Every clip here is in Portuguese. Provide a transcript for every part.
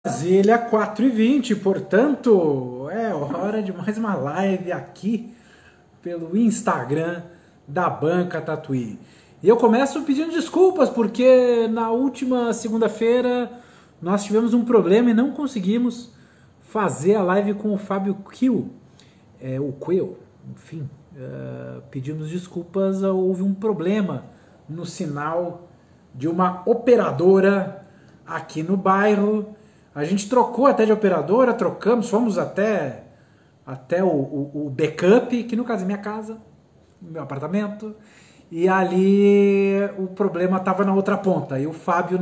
Brasília 4h20, portanto, é hora de mais uma live aqui pelo Instagram da Banca Tatuí. E eu começo pedindo desculpas porque na última segunda-feira nós tivemos um problema e não conseguimos fazer a live com o Fábio Kiel, o Quail, enfim, pedimos desculpas, houve um problema no sinal de uma operadora aqui no bairro. A gente trocou até de operadora, fomos até o backup, que no caso é minha casa, meu apartamento, e ali o problema estava na outra ponta, e o Fábio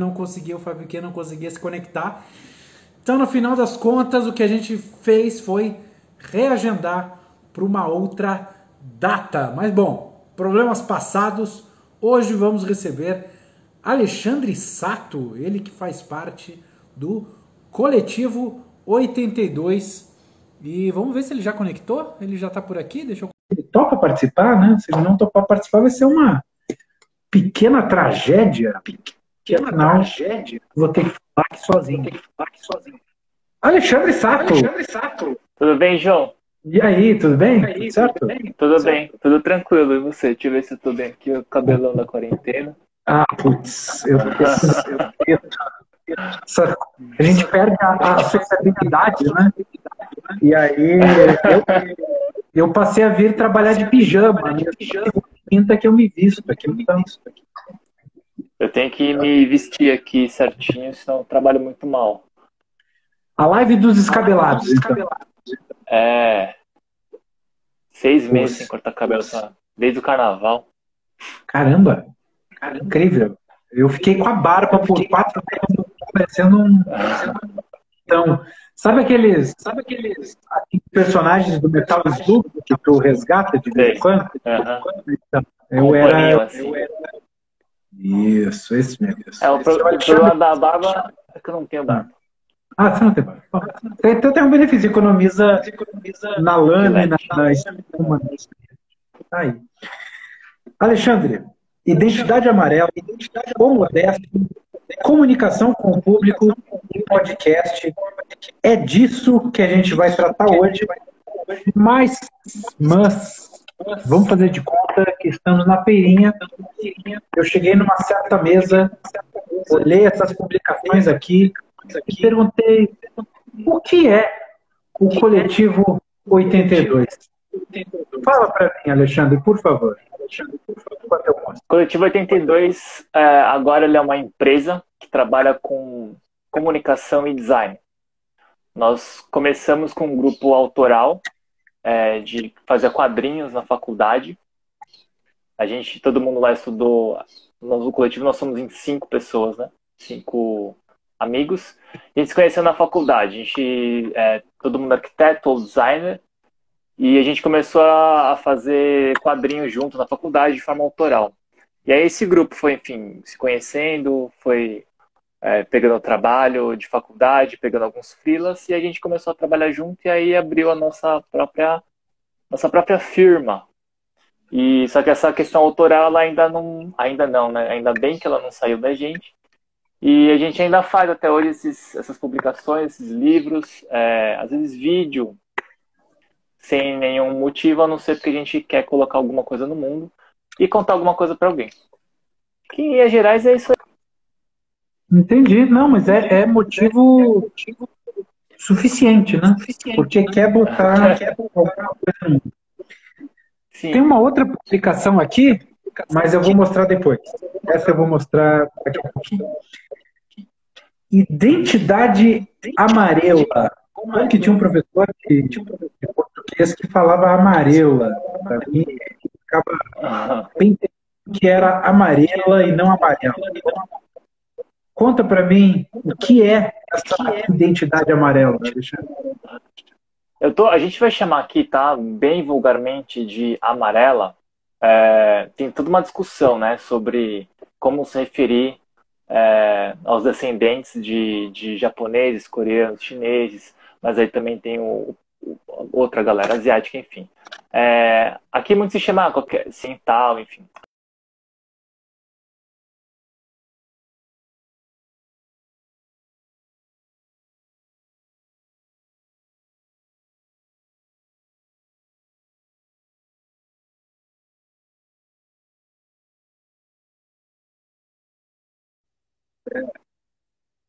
que não conseguia se conectar. Então, no final das contas, o que a gente fez foi reagendar para uma outra data. Mas, bom, problemas passados, hoje vamos receber Alexandre Sato, ele que faz parte do Coletivo 82. E vamos ver se ele já conectou. Ele já está por aqui. Ele topa participar, né? Se ele não topar participar, vai ser uma pequena tragédia. Vou ter que falar aqui sozinho. Alexandre Sato. Tudo bem, João? E aí, tudo bem? Tudo certo? Tudo bem, tudo tranquilo. E você? Deixa eu ver se eu tô bem aqui, o cabelão da quarentena. Putz, a gente perde a sociabilidade, né? E aí eu passei a vir trabalhar de pijama, né? Pinta que eu me visto aqui. Eu tenho que me vestir aqui certinho, senão eu trabalho muito mal. A live dos descabelados, então. 6 meses sem cortar cabelo, só desde o carnaval. Caramba, incrível. Eu fiquei com a barba por 4 meses, parecendo um... Então, sabe aqueles personagens do Metal Slug que tu resgata de vez em quando? Então, eu era... Isso, esse mesmo. O problema da barba é que eu não tenho barba. Você não tem barba. Então tem um benefício, economiza na lã e na espuma. Aí. Alexandre, identidade amarela, o modesto, comunicação com o público e podcast. É disso que a gente vai tratar hoje. Mas vamos fazer de conta que estamos na feirinha. Eu cheguei numa certa mesa, olhei essas publicações aqui e perguntei o que é o Coletivo 82. Fala para mim, Alexandre, por favor. O Coletivo 82, agora ele é uma empresa que trabalha com comunicação e design. Nós começamos com um grupo autoral de fazer quadrinhos na faculdade. Todo mundo lá estudou. No coletivo nós somos em 5 pessoas, né? 5 amigos. A gente se conheceu na faculdade. Todo mundo arquiteto ou designer. E a gente começou a fazer quadrinhos junto na faculdade de forma autoral. E aí esse grupo foi, enfim, se conhecendo, foi pegando trabalho de faculdade, pegando alguns freelas, e a gente começou a trabalhar junto e aí abriu a nossa própria firma. E só que essa questão autoral ela ainda não, né? Ainda bem que ela não saiu da gente. E a gente ainda faz até hoje essas publicações, esses livros, às vezes vídeo, sem nenhum motivo, a não ser porque a gente quer colocar alguma coisa no mundo e contar alguma coisa para alguém. Que em Minas Gerais é isso aí. Entendi. Não, mas é motivo suficiente, né? Porque quer botar alguma coisa no mundo. Sim. Tem uma outra publicação aqui, mas eu vou mostrar depois. Essa eu vou mostrar daqui a pouquinho. Identidade amarela. Como que tinha um professor de português que falava amarela. Para mim, ele ficava bem que era amarela e não amarela. Conta para mim o que é essa identidade amarela, Alexandre. A gente vai chamar aqui, tá, bem vulgarmente de amarela. Tem toda uma discussão, né, sobre como se referir aos descendentes de japoneses, coreanos, chineses, mas aí também tem outra galera asiática, enfim. Aqui muito se chama qualquer oriental, enfim.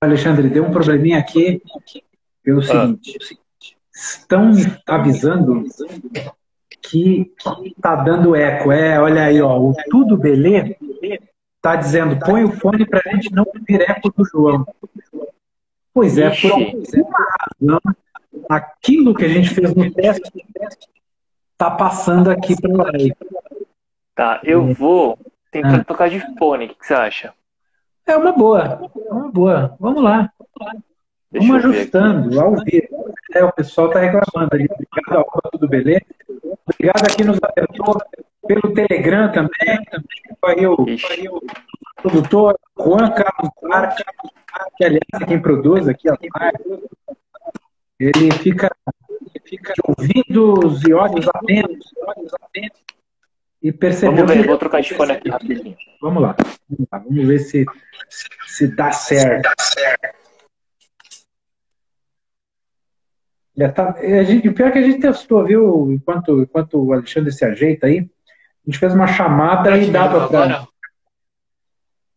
Alexandre, deu um probleminha aqui pelo Ah, seguinte: estão me avisando que tá dando eco. Olha aí, ó, o Tudo Belê tá dizendo, põe o fone para a gente não ouvir eco do João. Pois é, por ixi, alguma razão, aquilo que a gente fez no teste tá passando aqui para live. tá. Eu vou tentar Ah, tocar de fone. O que você acha? é uma boa, é uma boa. Vamos lá, Deixa vamos eu ver aqui. ajustando ao vivo. O pessoal tá reclamando ali. Obrigado, arroba Tudo Belê. Obrigado aqui nos atentou pelo Telegram também. Aí o Ixi. produtor Juan Carlos Duarte, que aliás é quem produz aqui a live. Ele fica de ouvidos e olhos atentos e percebeu Vamos que. ver, vou trocar de fone aqui rapidinho. Vamos lá, vamos ver se dá certo. O pior é que a gente testou, viu? Enquanto o Alexandre se ajeita aí, a gente fez uma chamada Será e que melhorou dava para. agora?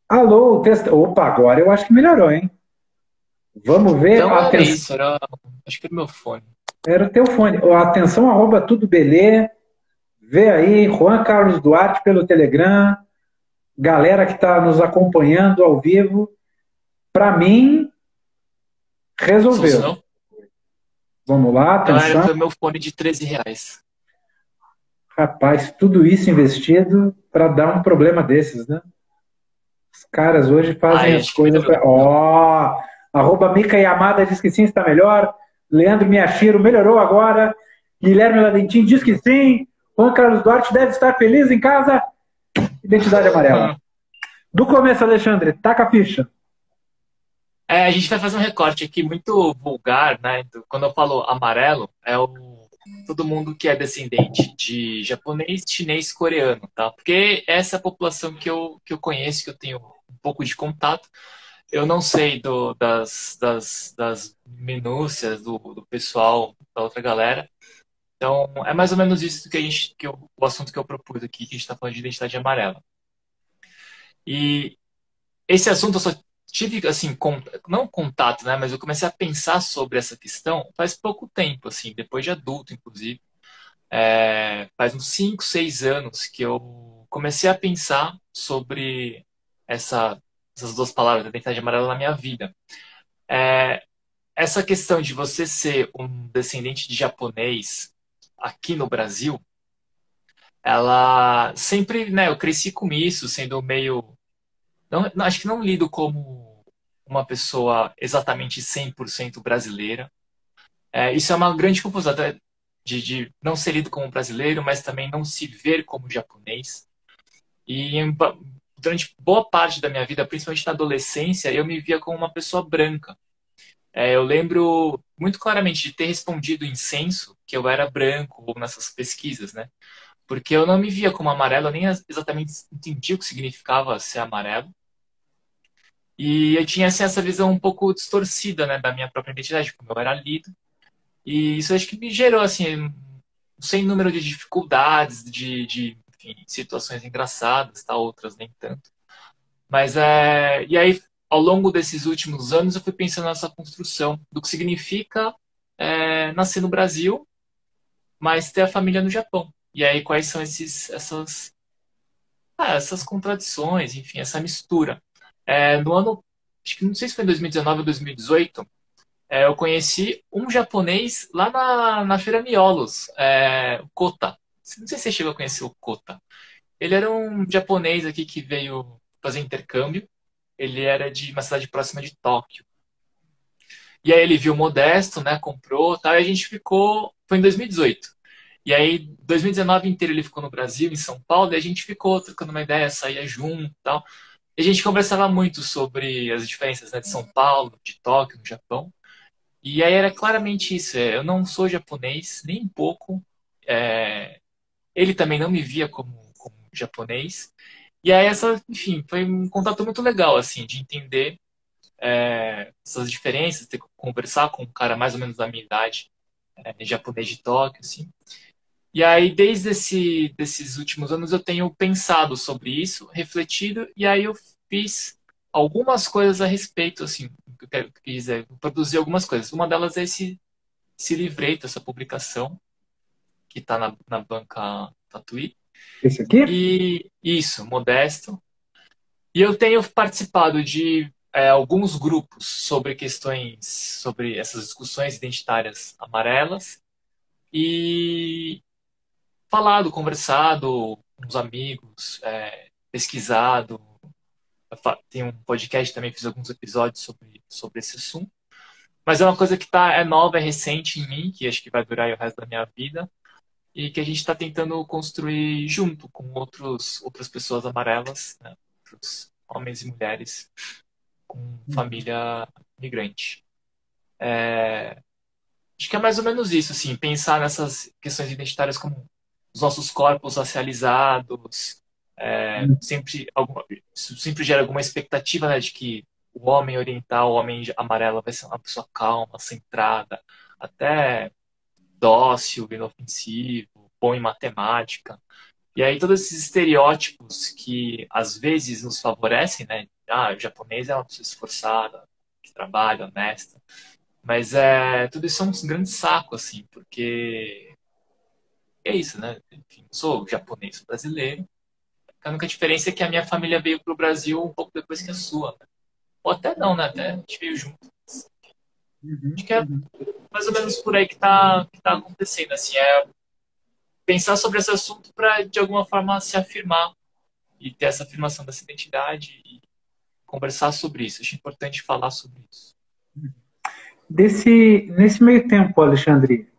Alô, testa. Opa, agora eu acho que melhorou, hein? Vamos ver. Então era Atenção. isso, acho que era o meu fone. Era o teu fone. Atenção, arroba Tudo Belê. Vê aí, Juan Carlos Duarte pelo Telegram. Galera que está nos acompanhando ao vivo. Para mim, resolveu. Funcionou? Vamos lá, Então atenção. foi meu fone de R$ 13. Rapaz, tudo isso investido para dar um problema desses, né? Os caras hoje fazem Ai, as acho que coisas. melhorou. Arroba Mica Yamada diz que sim, está melhor. Leandro Miyashiro melhorou agora. Guilherme Ladentim diz que sim. Juan Carlos Duarte deve estar feliz em casa. Identidade amarela. Do começo, Alexandre, taca a ficha. A gente vai fazer um recorte aqui muito vulgar, né? Então, quando eu falo amarelo, todo mundo que é descendente de japonês, chinês, coreano, tá? Porque essa é a população que eu conheço, que eu tenho um pouco de contato. Eu não sei das minúcias do pessoal, da outra galera. Então, é mais ou menos isso o assunto que eu propus aqui, que a gente está falando de identidade amarela. E esse assunto eu só tive, assim, não contato, né? Mas eu comecei a pensar sobre essa questão faz pouco tempo, assim, depois de adulto, inclusive. Faz uns 5, 6 anos que eu comecei a pensar sobre essas duas palavras, identidade amarela, na minha vida. É, Essa questão de você ser um descendente de japonês aqui no Brasil, ela sempre, né, eu cresci com isso, sendo meio. Acho que não lido como uma pessoa exatamente 100% brasileira. Isso é uma grande confusão, até de não ser lido como brasileiro, mas também não se ver como japonês. E durante boa parte da minha vida, principalmente na adolescência, eu me via como uma pessoa branca. Eu lembro muito claramente de ter respondido em censo que eu era branco ou nessas pesquisas, né? Porque eu não me via como amarelo, eu nem exatamente entendia o que significava ser amarelo. E eu tinha assim, essa visão um pouco distorcida, né, da minha própria identidade, como eu era lido. E isso acho que me gerou assim, um sem número de dificuldades, enfim, situações engraçadas, tá? Outras nem tanto. Mas e aí, ao longo desses últimos anos, eu fui pensando nessa construção do que significa nascer no Brasil, mas ter a família no Japão. E aí, quais são essas contradições, enfim, essa mistura. No ano, acho que não sei se foi em 2019 ou 2018, eu conheci um japonês lá na Feira Miolos, o Kota. Não sei se você chegou a conhecer o Kota. Ele era um japonês aqui que veio fazer intercâmbio. Ele era de uma cidade próxima de Tóquio. E aí ele viu o Modesto, né? Comprou, tal, e a gente ficou. Foi em 2018. E aí, 2019 inteiro ele ficou no Brasil, em São Paulo, e a gente ficou trocando uma ideia, saía junto, tal. E a gente conversava muito sobre as diferenças, né, de São Paulo, de Tóquio, no Japão. E aí era claramente isso. Eu não sou japonês, nem um pouco. Ele também não me via como japonês. E aí enfim, foi um contato muito legal, assim, de entender essas diferenças, ter que conversar com um cara mais ou menos da minha idade, japonês de Tóquio, assim. E aí, desde desses últimos anos, eu tenho pensado sobre isso, refletido, e aí eu fiz algumas coisas a respeito, assim, que eu quero dizer, produzir algumas coisas. Uma delas é esse livreto, essa publicação, que está na banca Tatuí. Esse aqui? E isso, modesto. E eu tenho participado de alguns grupos sobre questões, sobre essas discussões identitárias amarelas e falado, conversado com os amigos, pesquisado. Tem um podcast também, fiz alguns episódios sobre esse assunto. Mas é uma coisa que é nova, é recente em mim, que acho que vai durar aí o resto da minha vida, e que a gente está tentando construir junto com outras pessoas amarelas, né? Outros homens e mulheres com família migrante. Acho que é mais ou menos isso, assim, pensar nessas questões identitárias como os nossos corpos racializados, isso sempre gera alguma expectativa, né, de que o homem oriental, o homem amarelo vai ser uma pessoa calma, centrada, até dócil, inofensivo, bom em matemática. E aí todos esses estereótipos que às vezes nos favorecem, né? Ah, o japonês é uma pessoa esforçada, que trabalha, honesta. Mas tudo isso é um grande saco, assim, porque é isso, né? Enfim, sou japonês, sou brasileiro. A única diferença é que a minha família veio para o Brasil um pouco depois que a sua, né? Ou até não, né? Até a gente veio junto. Acho que é mais ou menos por aí que tá acontecendo, assim, pensar sobre esse assunto para, de alguma forma, se afirmar e ter essa afirmação dessa identidade e conversar sobre isso. Acho importante falar sobre isso. Nesse meio tempo, Alexandre,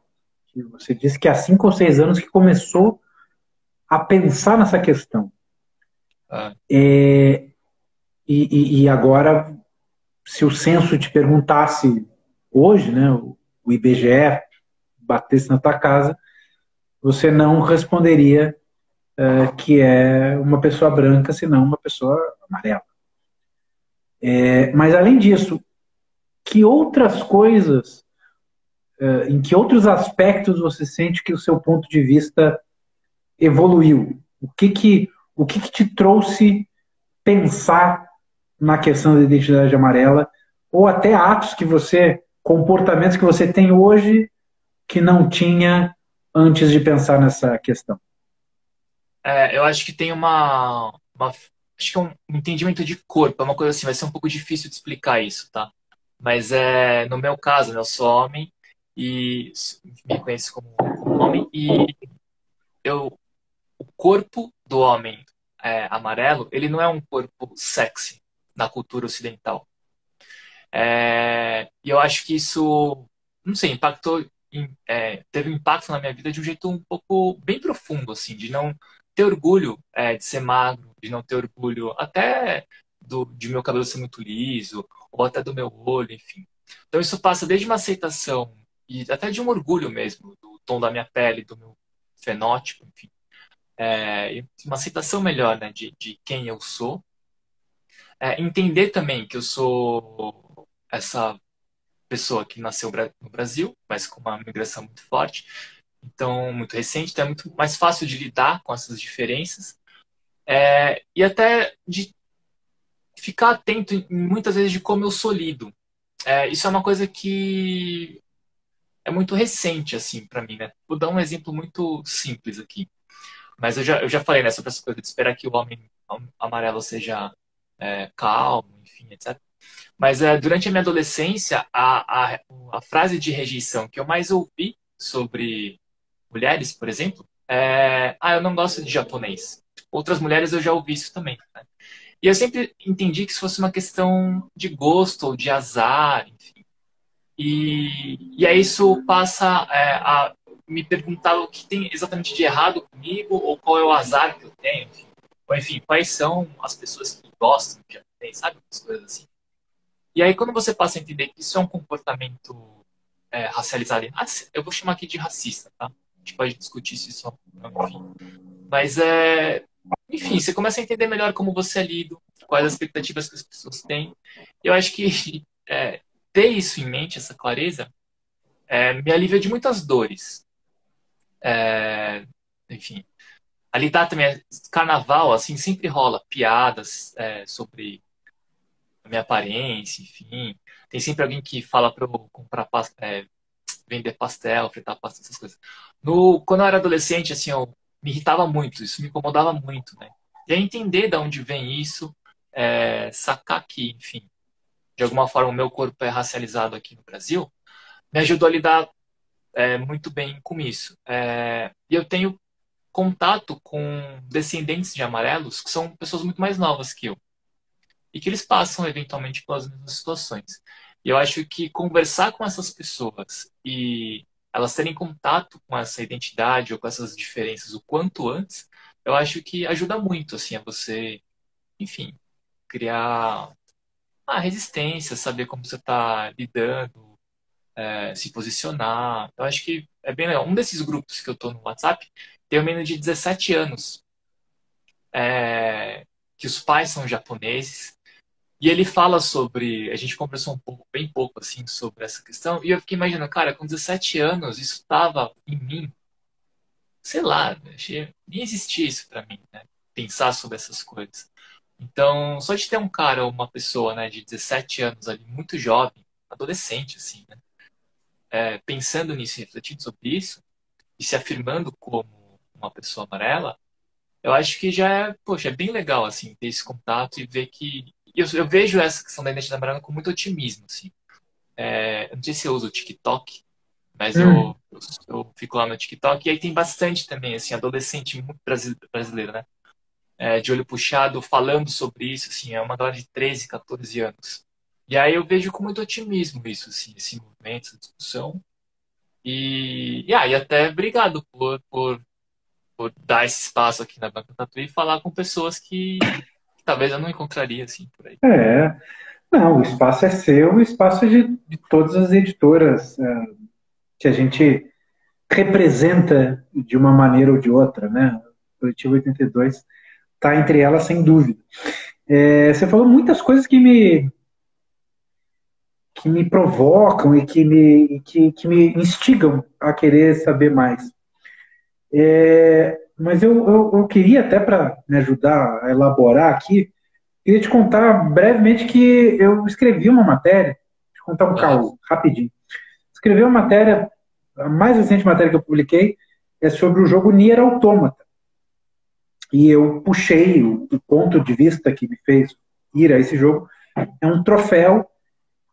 que você disse que há 5 ou 6 anos que começou a pensar nessa questão. Ah, E agora, se o censo te perguntasse hoje, né, o IBGE batesse na tua casa, você não responderia que é uma pessoa branca, senão uma pessoa amarela. Mas além disso, que outras coisas, em que outros aspectos você sente que o seu ponto de vista evoluiu? O que te trouxe pensar na questão da identidade amarela, ou até comportamentos que você tem hoje que não tinha antes de pensar nessa questão? eu acho que tem acho que é um entendimento de corpo, é uma coisa assim, vai ser um pouco difícil de explicar isso, tá? Mas no meu caso, né, eu sou homem e me conheço como homem e o corpo do homem amarelo, ele não é um corpo sexy na cultura ocidental. E eu acho que isso, não sei, teve um impacto na minha vida de um jeito um pouco bem profundo, assim, de não ter orgulho de ser magro, de não ter orgulho até de meu cabelo ser muito liso, ou até do meu olho, enfim. Então isso passa desde uma aceitação e até de um orgulho mesmo, do tom da minha pele, do meu fenótipo, enfim. E uma aceitação melhor, né, de quem eu sou. Entender também que eu sou essa pessoa que nasceu no Brasil, mas com uma migração muito forte, então muito recente, então é muito mais fácil de lidar com essas diferenças e até de ficar atento muitas vezes de como eu sou lido. Isso é uma coisa que é muito recente assim para mim, né? Vou dar um exemplo muito simples aqui, mas eu já falei, né, sobre essa coisa de esperar que o homem amarelo seja calmo, enfim, etc. Mas durante a minha adolescência, a frase de rejeição que eu mais ouvi sobre mulheres, por exemplo, eu não gosto de japonês. Outras mulheres eu já ouvi isso também, né? E eu sempre entendi que isso fosse uma questão de gosto ou de azar, enfim. E aí isso passa a me perguntar o que tem exatamente de errado comigo ou qual é o azar que eu tenho, enfim. Ou, enfim, quais são as pessoas que gostam de japonês, sabe? Umas coisas assim. E aí, quando você passa a entender que isso é um comportamento racializado, eu vou chamar aqui de racista, tá? A gente pode discutir se isso enfim. Mas, enfim, você começa a entender melhor como você é lido, quais as expectativas que as pessoas têm. E eu acho que ter isso em mente, essa clareza, me alivia de muitas dores. Enfim, a lidar também, carnaval, assim, sempre rola piadas sobre a minha aparência, enfim. Tem sempre alguém que fala para eu comprar vender pastel, fritar pastel, essas coisas. Quando eu era adolescente, assim, eu me irritava muito, isso me incomodava muito, né? E aí entender de onde vem isso, sacar que, enfim, de alguma forma o meu corpo é racializado aqui no Brasil, me ajudou a lidar muito bem com isso. E eu tenho contato com descendentes de amarelos que são pessoas muito mais novas que eu e que eles passam eventualmente pelas mesmas situações. E eu acho que conversar com essas pessoas e elas terem contato com essa identidade ou com essas diferenças o quanto antes, eu acho que ajuda muito assim a você, enfim, criar a resistência, saber como você está lidando, se posicionar. Eu acho que é bem legal. Um desses grupos que eu estou no WhatsApp tem um menino de 17 anos, que os pais são japoneses. E ele fala sobre. A gente conversou um pouco, bem pouco, assim, sobre essa questão. E eu fiquei imaginando, cara, com 17 anos, isso estava em mim. Sei lá, nem existia isso para mim, né? Pensar sobre essas coisas. Então, só de ter um cara ou uma pessoa, né, de 17 anos ali, muito jovem, adolescente, assim, né? Pensando nisso, refletindo sobre isso, e se afirmando como uma pessoa amarela, eu acho que já é, poxa, é bem legal, assim, ter esse contato e ver que. Eu vejo essa questão da identidade amarela com muito otimismo, assim. Eu não sei se eu uso o TikTok, mas Hum. eu fico lá no TikTok e aí tem bastante também, assim, adolescente muito brasileiro, né? De olho puxado, falando sobre isso, assim, é uma galera de 13, 14 anos. E aí eu vejo com muito otimismo isso, assim, esse movimento, essa discussão. E até obrigado por dar esse espaço aqui na Banca Tatuí e falar com pessoas que talvez eu não encontraria assim por aí. É, não, o espaço é seu, o espaço é de todas as editoras que a gente representa de uma maneira ou de outra, né? O Coletivo 82 está entre elas, sem dúvida. Você falou muitas coisas que me provocam e que me instigam a querer saber mais. Mas eu queria, até para me ajudar a elaborar aqui, queria te contar brevemente que eu escrevi uma matéria, te contar um Aham. caos, rapidinho. Escrevi uma matéria, a mais recente matéria que eu publiquei é sobre o jogo Nier Automata. E eu puxei o ponto de vista que me fez ir a esse jogo, é um troféu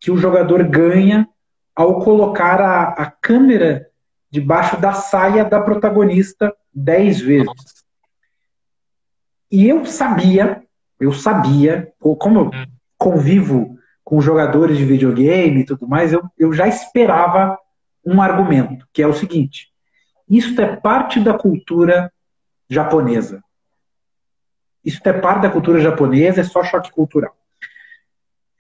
que o jogador ganha ao colocar a câmera debaixo da saia da protagonista 10 vezes. Nossa. E eu sabia, como eu Hum. convivo com jogadores de videogame e tudo mais, eu já esperava um argumento, que é o seguinte: isso é parte da cultura japonesa. Isso é parte da cultura japonesa, é só choque cultural.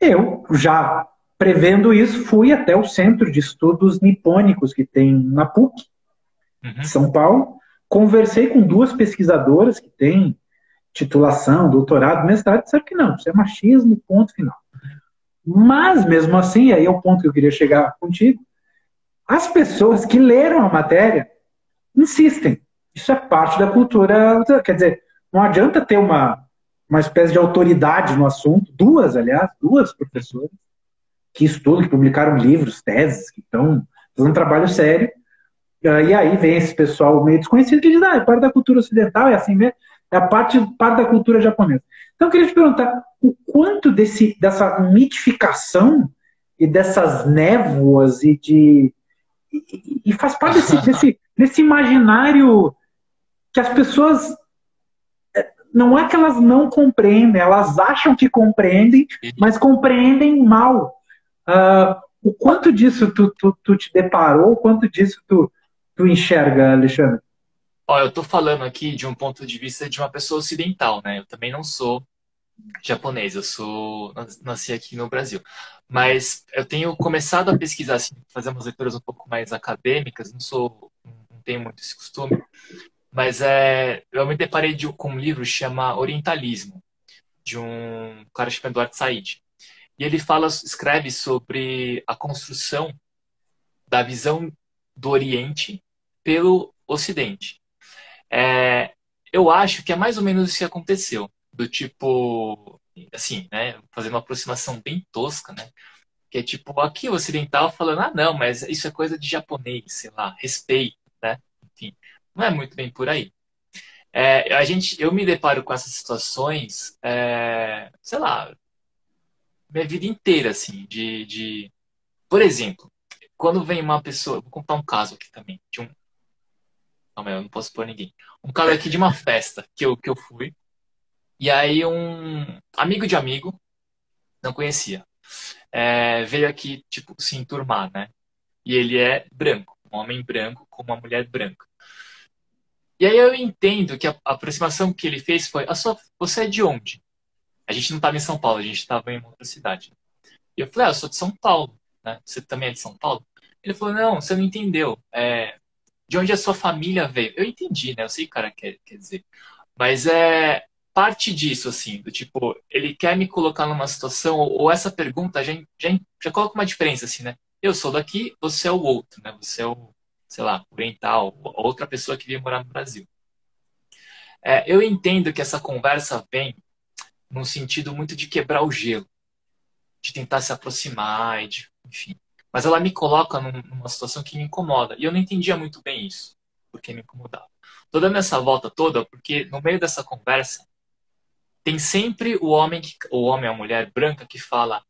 Eu, já prevendo isso, fui até o Centro de Estudos Nipônicos que tem na PUC, de Uhum. São Paulo, conversei com duas pesquisadoras que têm titulação, doutorado, mestrado, disseram que não, isso é machismo, ponto final. Mas, mesmo assim, aí é o ponto que eu queria chegar contigo, as pessoas que leram a matéria insistem. Isso é parte da cultura. Quer dizer, não adianta ter uma espécie de autoridade no assunto, duas professoras que estudam, que publicaram livros, teses, que estão fazendo um trabalho sério. E aí vem esse pessoal meio desconhecido que diz, é parte da cultura ocidental, é assim mesmo, é parte da cultura japonesa. Então eu queria te perguntar, o quanto dessa mitificação e dessas névoas e faz parte desse imaginário que as pessoas, não é que elas não compreendem, elas acham que compreendem, mas compreendem mal. O quanto disso tu te deparou, o quanto disso tu enxerga, Alexandre? Ó, eu tô falando aqui de um ponto de vista de uma pessoa ocidental, né? Eu também não sou japonês, nasci aqui no Brasil. Mas eu tenho começado a pesquisar, assim, fazer umas leituras um pouco mais acadêmicas, não tenho muito esse costume, mas eu me deparei com um livro que chama Orientalismo, de um cara chamado Eduardo Said. E ele escreve sobre a construção da visão do Oriente pelo Ocidente. Eu acho que é mais ou menos isso que aconteceu. Do tipo, assim, né, fazendo uma aproximação bem tosca, né, que é tipo, aqui o ocidental falando, ah, não, mas isso é coisa de japonês, sei lá, respeito, né, enfim, não é muito bem por aí. Eu me deparo com essas situações, sei lá, minha vida inteira, assim, por exemplo, quando vem uma pessoa, vou contar um caso aqui também, calma aí, eu não posso pôr ninguém, um caso aqui de uma festa que eu fui, e aí um amigo de amigo, não conhecia, veio aqui, tipo, se enturmar, né? E ele é branco, um homem branco com uma mulher branca. E aí eu entendo que a aproximação que ele fez foi, você é de onde? A gente não estava em São Paulo, a gente estava em outra cidade. E eu falei, eu sou de São Paulo, né? Você também é de São Paulo? Ele falou, não, você não entendeu. De onde a sua família veio? Eu entendi, né? Eu sei o que o cara quer dizer. Mas parte disso, assim, do tipo, ele quer me colocar numa situação, ou essa pergunta já coloca uma diferença, assim, né? Eu sou daqui, você é o outro, né? Você é o, sei lá, oriental, outra pessoa que veio morar no Brasil. Eu entendo que essa conversa vem num sentido muito de quebrar o gelo, de tentar se aproximar, enfim. Mas ela me coloca numa situação que me incomoda. E eu não entendia muito bem isso, porque me incomodava. Tô dando essa volta toda porque no meio dessa conversa tem sempre o homem, ou a mulher branca que fala: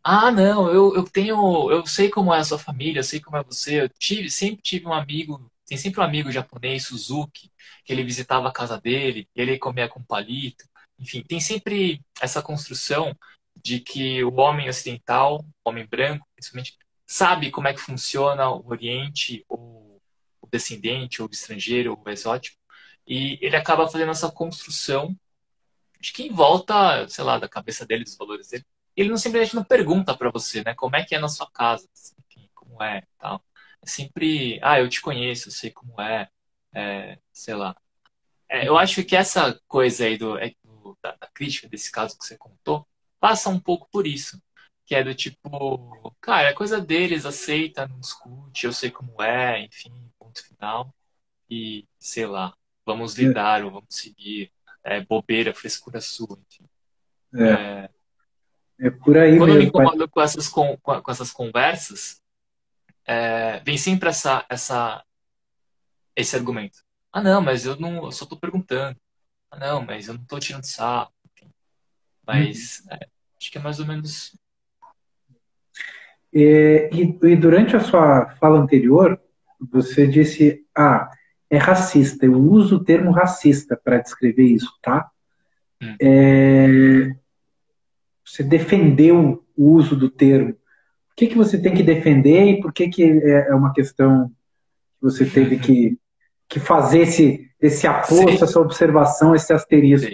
ah, não, eu sei como é a sua família, eu sei como é você. Sempre tive um amigo, tem sempre um amigo japonês, Suzuki, que ele visitava a casa dele, e ele comia com palito. Enfim, tem sempre essa construção de que o homem ocidental, o homem branco, principalmente, sabe como é que funciona o Oriente, ou o descendente, ou o estrangeiro, ou o exótico, e ele acaba fazendo essa construção de que em volta, sei lá, da cabeça dele, dos valores dele. Ele não simplesmente não pergunta para você, né? Como é que é na sua casa, enfim, como é, tal. É sempre, eu te conheço, eu sei como sei lá. Eu acho que essa coisa aí da crítica desse caso que você contou passa um pouco por isso, que é do tipo, cara, é coisa deles, aceita, não discute, eu sei como é, enfim, ponto final. E sei lá, vamos É, lidar ou vamos seguir. Bobeira, frescura sua, enfim. é, é por aí Quando eu me mesmo. incomodo com essas conversas, vem sempre esse argumento. Ah, não, mas eu só tô perguntando. Ah, não, mas eu não tô tirando sarro. Enfim. Uhum. Mas acho que é mais ou menos. E durante a sua fala anterior, você disse, é racista. Eu uso o termo racista para descrever isso, tá? Hum. Você defendeu o uso do termo. O que você tem que defender e por que é uma questão que você teve que fazer esse aposto, Sei, essa observação, esse sei. asterisco? É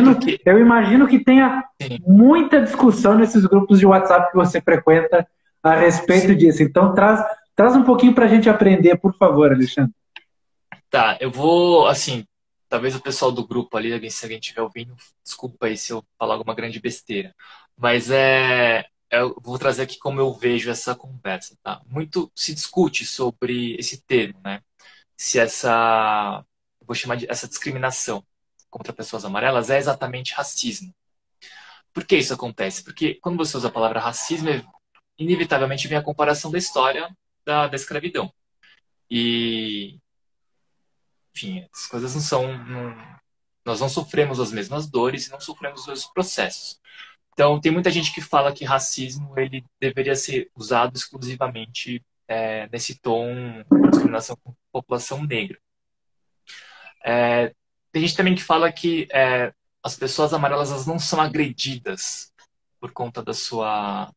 porque. Eu imagino que tenha Sim, muita discussão nesses grupos de WhatsApp que você frequenta a respeito sim. disso. Então, traz um pouquinho para a gente aprender, por favor, Alexandre. Tá, eu vou, assim, talvez o pessoal do grupo ali, se alguém estiver ouvindo, desculpa aí se eu falar alguma grande besteira. Mas eu vou trazer aqui como eu vejo essa conversa, tá? Muito se discute sobre esse termo, né? Se eu vou chamar de essa discriminação contra pessoas amarelas é exatamente racismo. Por que isso acontece? Porque quando você usa a palavra racismo, inevitavelmente vem a comparação da história da escravidão. E enfim, as coisas não são. Nós não sofremos as mesmas dores e não sofremos os mesmos processos. Então, tem muita gente que fala que racismo ele deveria ser usado exclusivamente nesse tom de discriminação com a população negra. Tem gente também que fala que as pessoas amarelas elas não são agredidas por conta da sua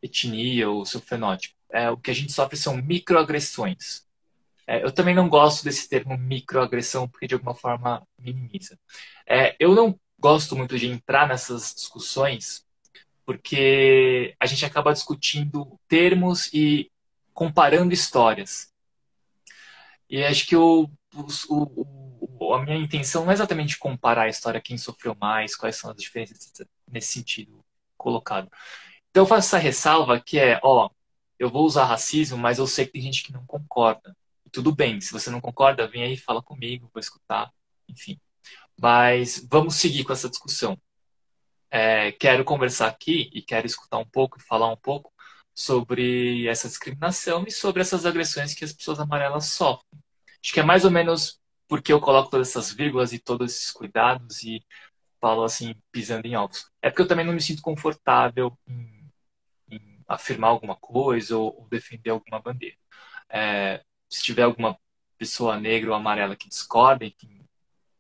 etnia ou seu fenótipo. O que a gente sofre são microagressões. Eu também não gosto desse termo microagressão, porque de alguma forma minimiza. Eu não gosto muito de entrar nessas discussões, porque a gente acaba discutindo termos e comparando histórias. E acho que a minha intenção não é exatamente comparar a história, quem sofreu mais, quais são as diferenças nesse sentido colocado. Então eu faço essa ressalva que eu vou usar racismo, mas eu sei que tem gente que não concorda. Tudo bem, se você não concorda, vem aí, fala comigo, vou escutar, enfim. Mas vamos seguir com essa discussão. quero conversar aqui e quero escutar um pouco e falar um pouco sobre essa discriminação e sobre essas agressões que as pessoas amarelas sofrem. Acho que é mais ou menos porque eu coloco todas essas vírgulas e todos esses cuidados e falo assim, pisando em ovos. É porque eu também não me sinto confortável em afirmar alguma coisa ou defender alguma bandeira. Se tiver alguma pessoa negra ou amarela que discorda, enfim,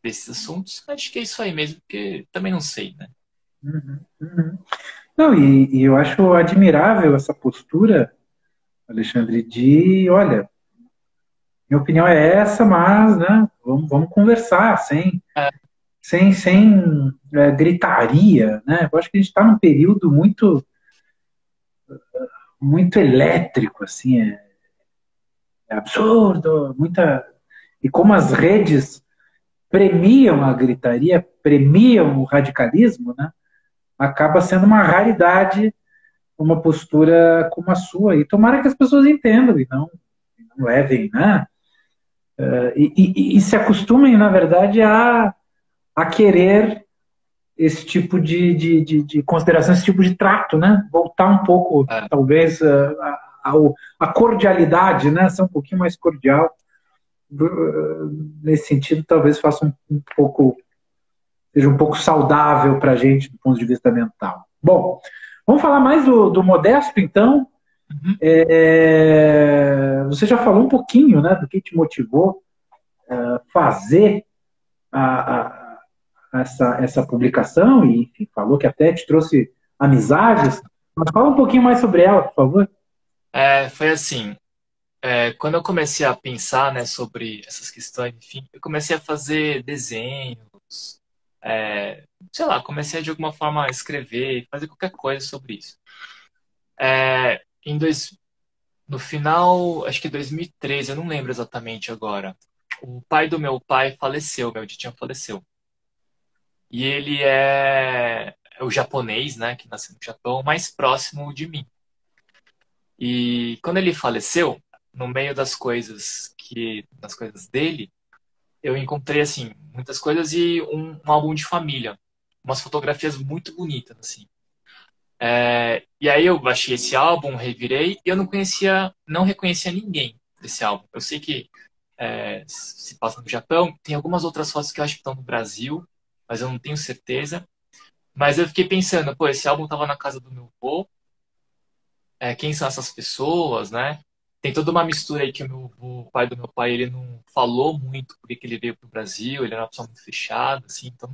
desses assuntos, acho que é isso aí mesmo, porque também não sei, né? Uhum, uhum. Não, e eu acho admirável essa postura, Alexandre, de, olha, minha opinião é essa, mas, né, vamos conversar, É, sem gritaria, né? Eu acho que a gente está num período muito elétrico, assim, é absurdo, muita... E como as redes premiam a gritaria, premiam o radicalismo, né? Acaba sendo uma raridade uma postura como a sua. E tomara que as pessoas entendam e não levem, né? E se acostumem, na verdade, a querer esse tipo de consideração, esse tipo de trato, né? Voltar um pouco, é, talvez, a cordialidade, né? Ser um pouquinho mais cordial. Nesse sentido, talvez faça um pouco, seja um pouco saudável para a gente do ponto de vista mental. Bom, vamos falar mais do Modesto, então. uhum. Você já falou um pouquinho, né, do que te motivou a fazer a, a, essa publicação e enfim, falou que até te trouxe amizades. Mas fala um pouquinho mais sobre ela, por favor. Foi assim, quando eu comecei a pensar, né, sobre essas questões, enfim, eu comecei a fazer desenhos, sei lá, comecei a, de alguma forma a escrever, fazer qualquer coisa sobre isso. É, em dois, no final, acho que 2013, eu não lembro exatamente agora, o pai do meu pai faleceu, meu tio faleceu. E ele é o japonês, né, que nasceu no Japão, mais próximo de mim. E quando ele faleceu, no meio das coisas dele, eu encontrei assim muitas coisas e um álbum de família, umas fotografias muito bonitas assim. E aí eu baixei esse álbum, revirei e eu não reconhecia ninguém desse álbum. Eu sei que se passa no Japão, tem algumas outras fotos que eu acho que estão no Brasil, mas eu não tenho certeza. Mas eu fiquei pensando, pô, esse álbum tava na casa do meu avô, quem são essas pessoas, né? Tem toda uma mistura aí que o pai do meu pai, ele não falou muito porque que ele veio pro Brasil, ele era uma pessoa muito fechada, assim, então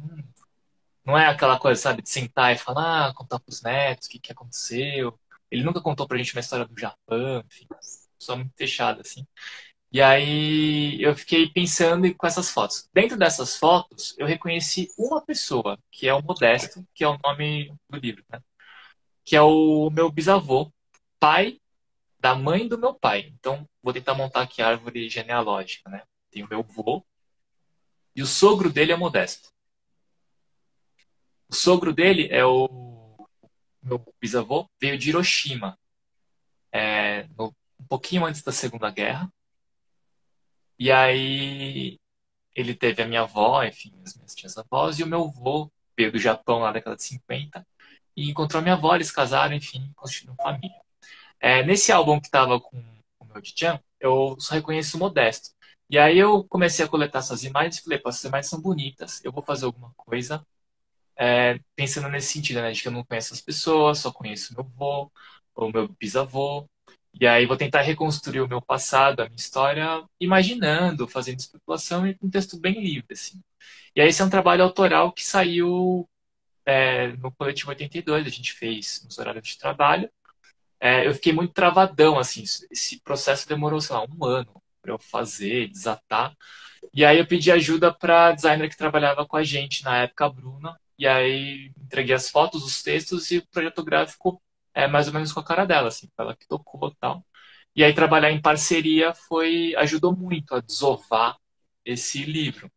não é aquela coisa, sabe, de sentar e falar, contar pros netos o que aconteceu. Ele nunca contou pra gente uma história do Japão, enfim, pessoa muito fechada, assim. E aí eu fiquei pensando com essas fotos. Dentro dessas fotos, eu reconheci uma pessoa, que é o Modesto, que é o nome do livro, né? Que é o meu bisavô, pai da mãe do meu pai. Então, vou tentar montar aqui a árvore genealógica, né? Tem o meu avô e o sogro dele é Modesto. O sogro dele é o meu bisavô, veio de Hiroshima, um pouquinho antes da Segunda Guerra. E aí ele teve a minha avó, enfim, as minhas tias-avós, e o meu avô veio do Japão na década de 50 e encontrou a minha avó, eles casaram, enfim, constituíram família. Nesse álbum que estava com o meu tchan, eu só reconheço o Modesto. E aí eu comecei a coletar essas imagens e falei, pô, essas imagens são bonitas, eu vou fazer alguma coisa, pensando nesse sentido, né, de que eu não conheço as pessoas, só conheço meu avô, ou meu bisavô, e aí vou tentar reconstruir o meu passado, a minha história, imaginando, fazendo especulação e com um texto bem livre, assim. E aí esse é um trabalho autoral que saiu no Coletivo 82, a gente fez nos horários de trabalho. Eu fiquei muito travadão, assim, esse processo demorou, sei lá, um ano para eu fazer, desatar. E aí eu pedi ajuda para a designer que trabalhava com a gente na época, a Bruna, e aí entreguei as fotos, os textos e o projeto gráfico mais ou menos com a cara dela, assim, ela que tocou e tal. E aí trabalhar em parceria ajudou muito a desovar esse livro.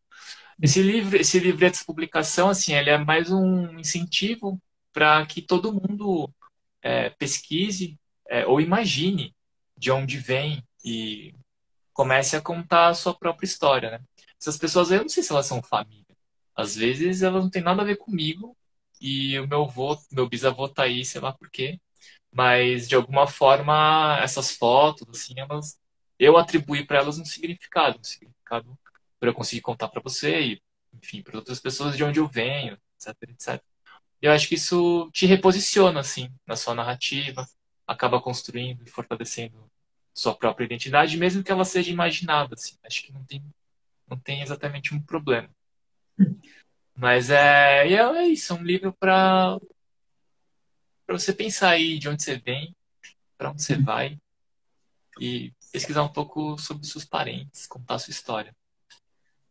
Esse livreto de publicação, assim, ele é mais um incentivo para que todo mundo pesquise ou imagine de onde vem e comece a contar a sua própria história, né? Essas pessoas, eu não sei se elas são família. Às vezes elas não têm nada a ver comigo e o meu bisavô tá aí, sei lá por quê. Mas, de alguma forma, essas fotos, assim, eu atribuí para elas um significado para eu conseguir contar para você e, enfim, para outras pessoas de onde eu venho, etc, etc. E eu acho que isso te reposiciona, assim, na sua narrativa, acaba construindo e fortalecendo sua própria identidade, mesmo que ela seja imaginada, assim. Acho que não tem exatamente um problema. Mas é isso, é um livro para você pensar aí de onde você vem, para onde você vai e pesquisar um pouco sobre seus parentes, contar a sua história.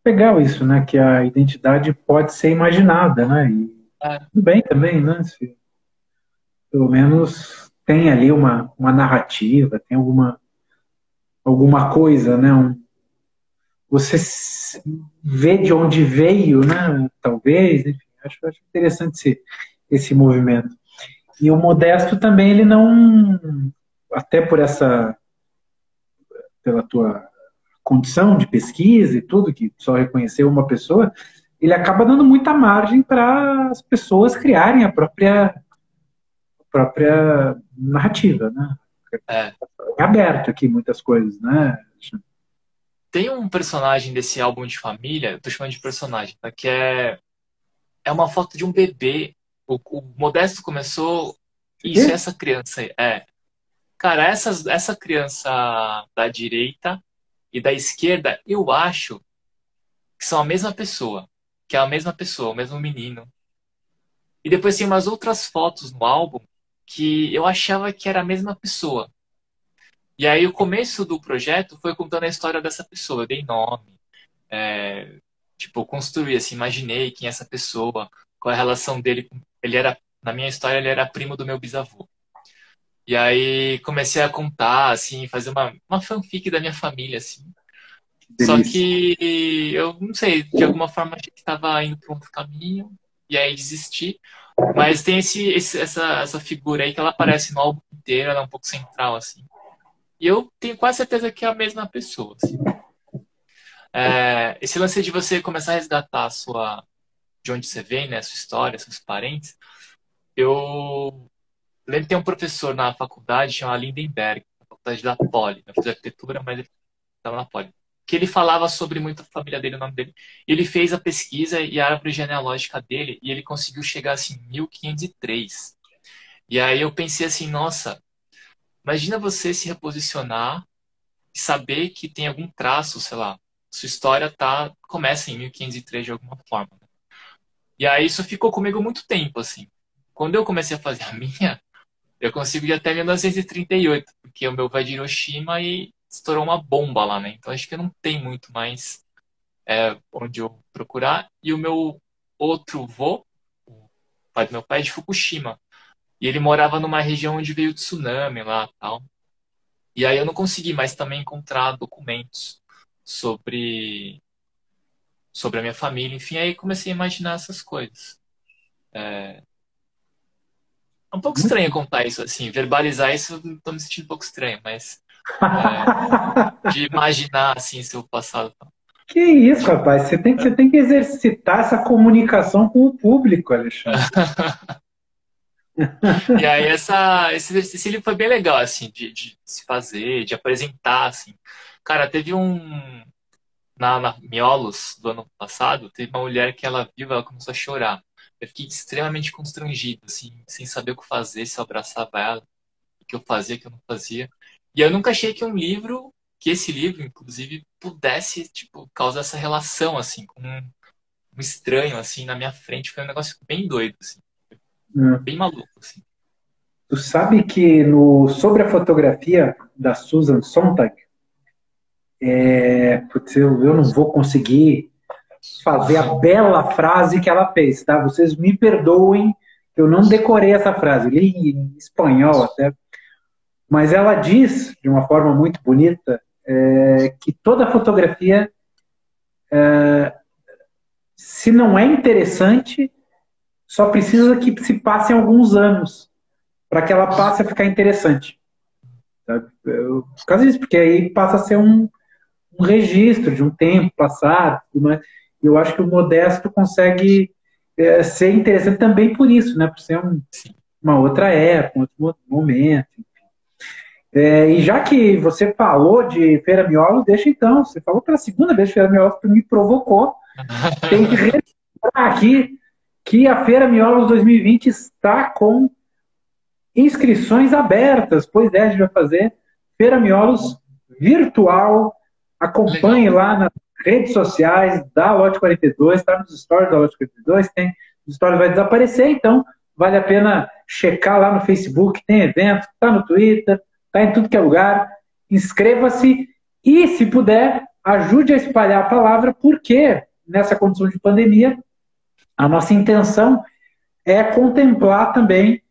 Legal isso, né? Que a identidade pode ser imaginada, né? E É, tudo bem também, né? Se pelo menos tem ali uma narrativa, tem alguma coisa, né? Você vê de onde veio, né? Talvez, enfim, acho interessante esse movimento. E o Modesto também, ele não, até pela tua condição de pesquisa e tudo, que só reconheceu uma pessoa, ele acaba dando muita margem para as pessoas criarem a própria narrativa, né? é. É aberto aqui muitas coisas, né? Tem um personagem desse álbum de família, eu tô chamando de personagem, tá? Que é uma foto de um bebê. O Modesto começou. Isso, Aqui? essa criança aí. É. Cara, essa criança da direita e da esquerda, eu acho que são a mesma pessoa. Que é a mesma pessoa, o mesmo menino. E depois tem umas outras fotos no álbum que eu achava que era a mesma pessoa. E aí o começo do projeto foi contando a história dessa pessoa. Eu dei nome, tipo, construí, assim, imaginei quem é essa pessoa, qual é a relação dele com... Ele era, na minha história, ele era primo do meu bisavô. E aí comecei a contar, assim, fazer uma fanfic da minha família, assim. Só Delícia. que eu não sei, de alguma forma achei que estava indo para um outro caminho, e aí desisti. Mas tem essa figura aí que ela aparece no álbum inteiro, ela é um pouco central, assim. E eu tenho quase certeza que é a mesma pessoa, assim. Esse lance de você começar a resgatar de onde você vem, né, sua história, seus parentes. Eu lembro que tem um professor na faculdade chamado Lindenberg, na faculdade da Poli. Eu fiz arquitetura, mas ele estava na Poli. Que ele falava sobre muito a família dele, o nome dele. Ele fez a pesquisa e a árvore genealógica dele e ele conseguiu chegar assim, em 1503. E aí eu pensei assim, nossa, imagina você se reposicionar e saber que tem algum traço, sei lá, sua história começa em 1503 de alguma forma. E aí isso ficou comigo muito tempo, assim. Quando eu comecei a fazer a minha, eu consigo ir até 1938, porque o meu vai de Hiroshima e estourou uma bomba lá, né? Então acho que não tem muito mais onde eu procurar. E o meu outro vô, o pai do meu pai, é de Fukushima. E ele morava numa região onde veio o tsunami lá e tal. E aí eu não consegui mais também encontrar documentos sobre, sobre a minha família. Enfim, aí comecei a imaginar essas coisas. É um pouco estranho contar isso, assim, verbalizar isso, eu tô me sentindo um pouco estranho, mas de imaginar, assim, seu passado. Que isso, rapaz? Você tem que exercitar essa comunicação com o público, Alexandre. E aí esse exercício ele foi bem legal, assim, de se fazer, de apresentar, assim. Cara, teve na Miolos do ano passado, teve uma mulher que ela viu, ela começou a chorar. Eu fiquei extremamente constrangido, assim, sem saber o que fazer, se eu abraçava ela, o que eu fazia, o que eu não fazia. E eu nunca achei que esse livro, inclusive, pudesse, tipo, causar essa relação, assim, com um estranho, assim, na minha frente. Foi um negócio bem doido, assim, Hum. bem maluco, assim. Tu sabe que sobre a fotografia da Susan Sontag, putz, eu não vou conseguir fazer a bela frase que ela fez, tá? Vocês me perdoem, eu não decorei essa frase, li em espanhol até, mas ela diz, de uma forma muito bonita, que toda fotografia, se não é interessante, só precisa que se passem alguns anos para que ela passe a ficar interessante. Sabe? Por causa disso, porque aí passa a ser um registro de um tempo passado. Tudo mais. Eu acho que o Modesto consegue ser interessante também por isso, né? Por ser Sim. uma outra época, um outro momento. E já que você falou de Feira Miolos, deixa então. Você falou pela segunda vez de Feira Miolos, que me provocou. Tem que registrar aqui que a Feira Miolos 2020 está com inscrições abertas. Pois é, a gente vai fazer Feira Miolos virtual. Acompanhe Legal. lá nas redes sociais da Lote 42, está nos stories da Lote 42, tem, os stories vai desaparecer, então vale a pena checar lá no Facebook, tem evento, está no Twitter, está em tudo que é lugar. Inscreva-se e, se puder, ajude a espalhar a palavra, porque nessa condição de pandemia, a nossa intenção é contemplar também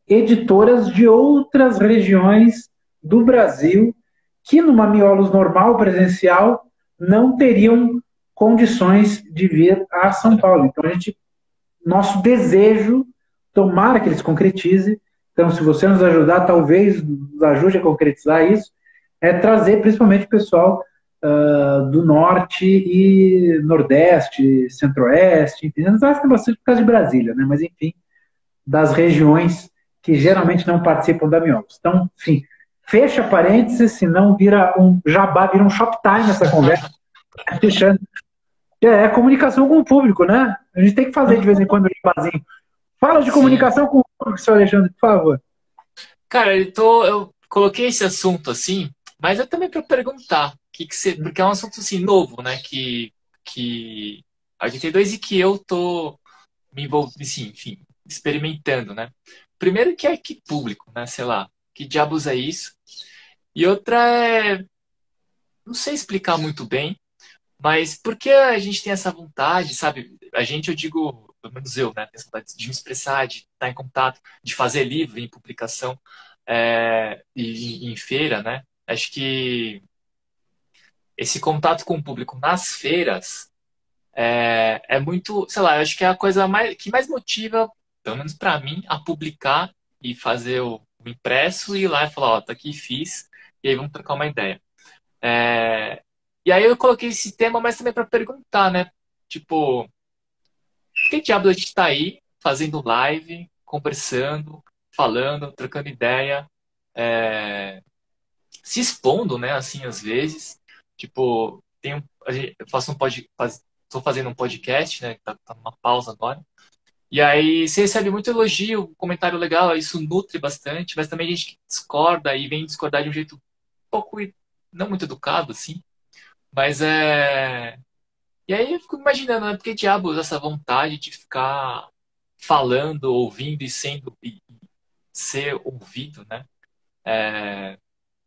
editoras de outras regiões do Brasil que numa Miolos normal, presencial, não teriam condições de vir a São Paulo. Então, nosso desejo, tomara que ele se concretize. Então, se você nos ajudar, talvez nos ajude a concretizar isso, é trazer principalmente o pessoal do Norte e Nordeste, Centro-Oeste, enfim, tem bastante por causa de Brasília, né? Mas, enfim, das regiões que geralmente não participam da Miolos. Então, enfim, fecha parênteses, senão vira um jabá, vira um Shoptime essa conversa. Fechando. É comunicação com o público, né? A gente tem que fazer de vez em quando um jabazinho. Fala de Sim. comunicação com o público, senhor Alexandre, por favor. Cara, eu coloquei esse assunto assim, mas é também para perguntar, porque é um assunto assim novo, né? Que a gente tem dois e que eu tô me envolvendo, assim, enfim, experimentando, né? Primeiro que é que público, né? Sei lá, que diabos é isso? E outra é, não sei explicar muito bem, mas por que a gente tem essa vontade, sabe? A gente, eu digo, pelo menos eu, né? Tem essa vontade de me expressar, de estar em contato, de fazer livro em publicação e em feira, né? Acho que esse contato com o público nas feiras é muito, sei lá, eu acho que é a coisa que mais motiva, pelo menos para mim, a publicar e fazer o impresso e ir lá e falar, ó, tá aqui, fiz, e aí vamos trocar uma ideia. E aí eu coloquei esse tema, mas também para perguntar, né? Tipo, por que diabos a gente tá aí fazendo live, conversando, falando, trocando ideia, se expondo, né? Assim, às vezes. Tipo, eu faço tô fazendo um podcast, né? Que tá numa pausa agora. E aí você recebe muito elogio, comentário legal, isso nutre bastante, mas também gente que discorda e vem discordar de um jeito um pouco, não muito educado, assim. Mas é. E aí eu fico imaginando, né? Por que diabos essa vontade de ficar falando, ouvindo e ser ouvido, né?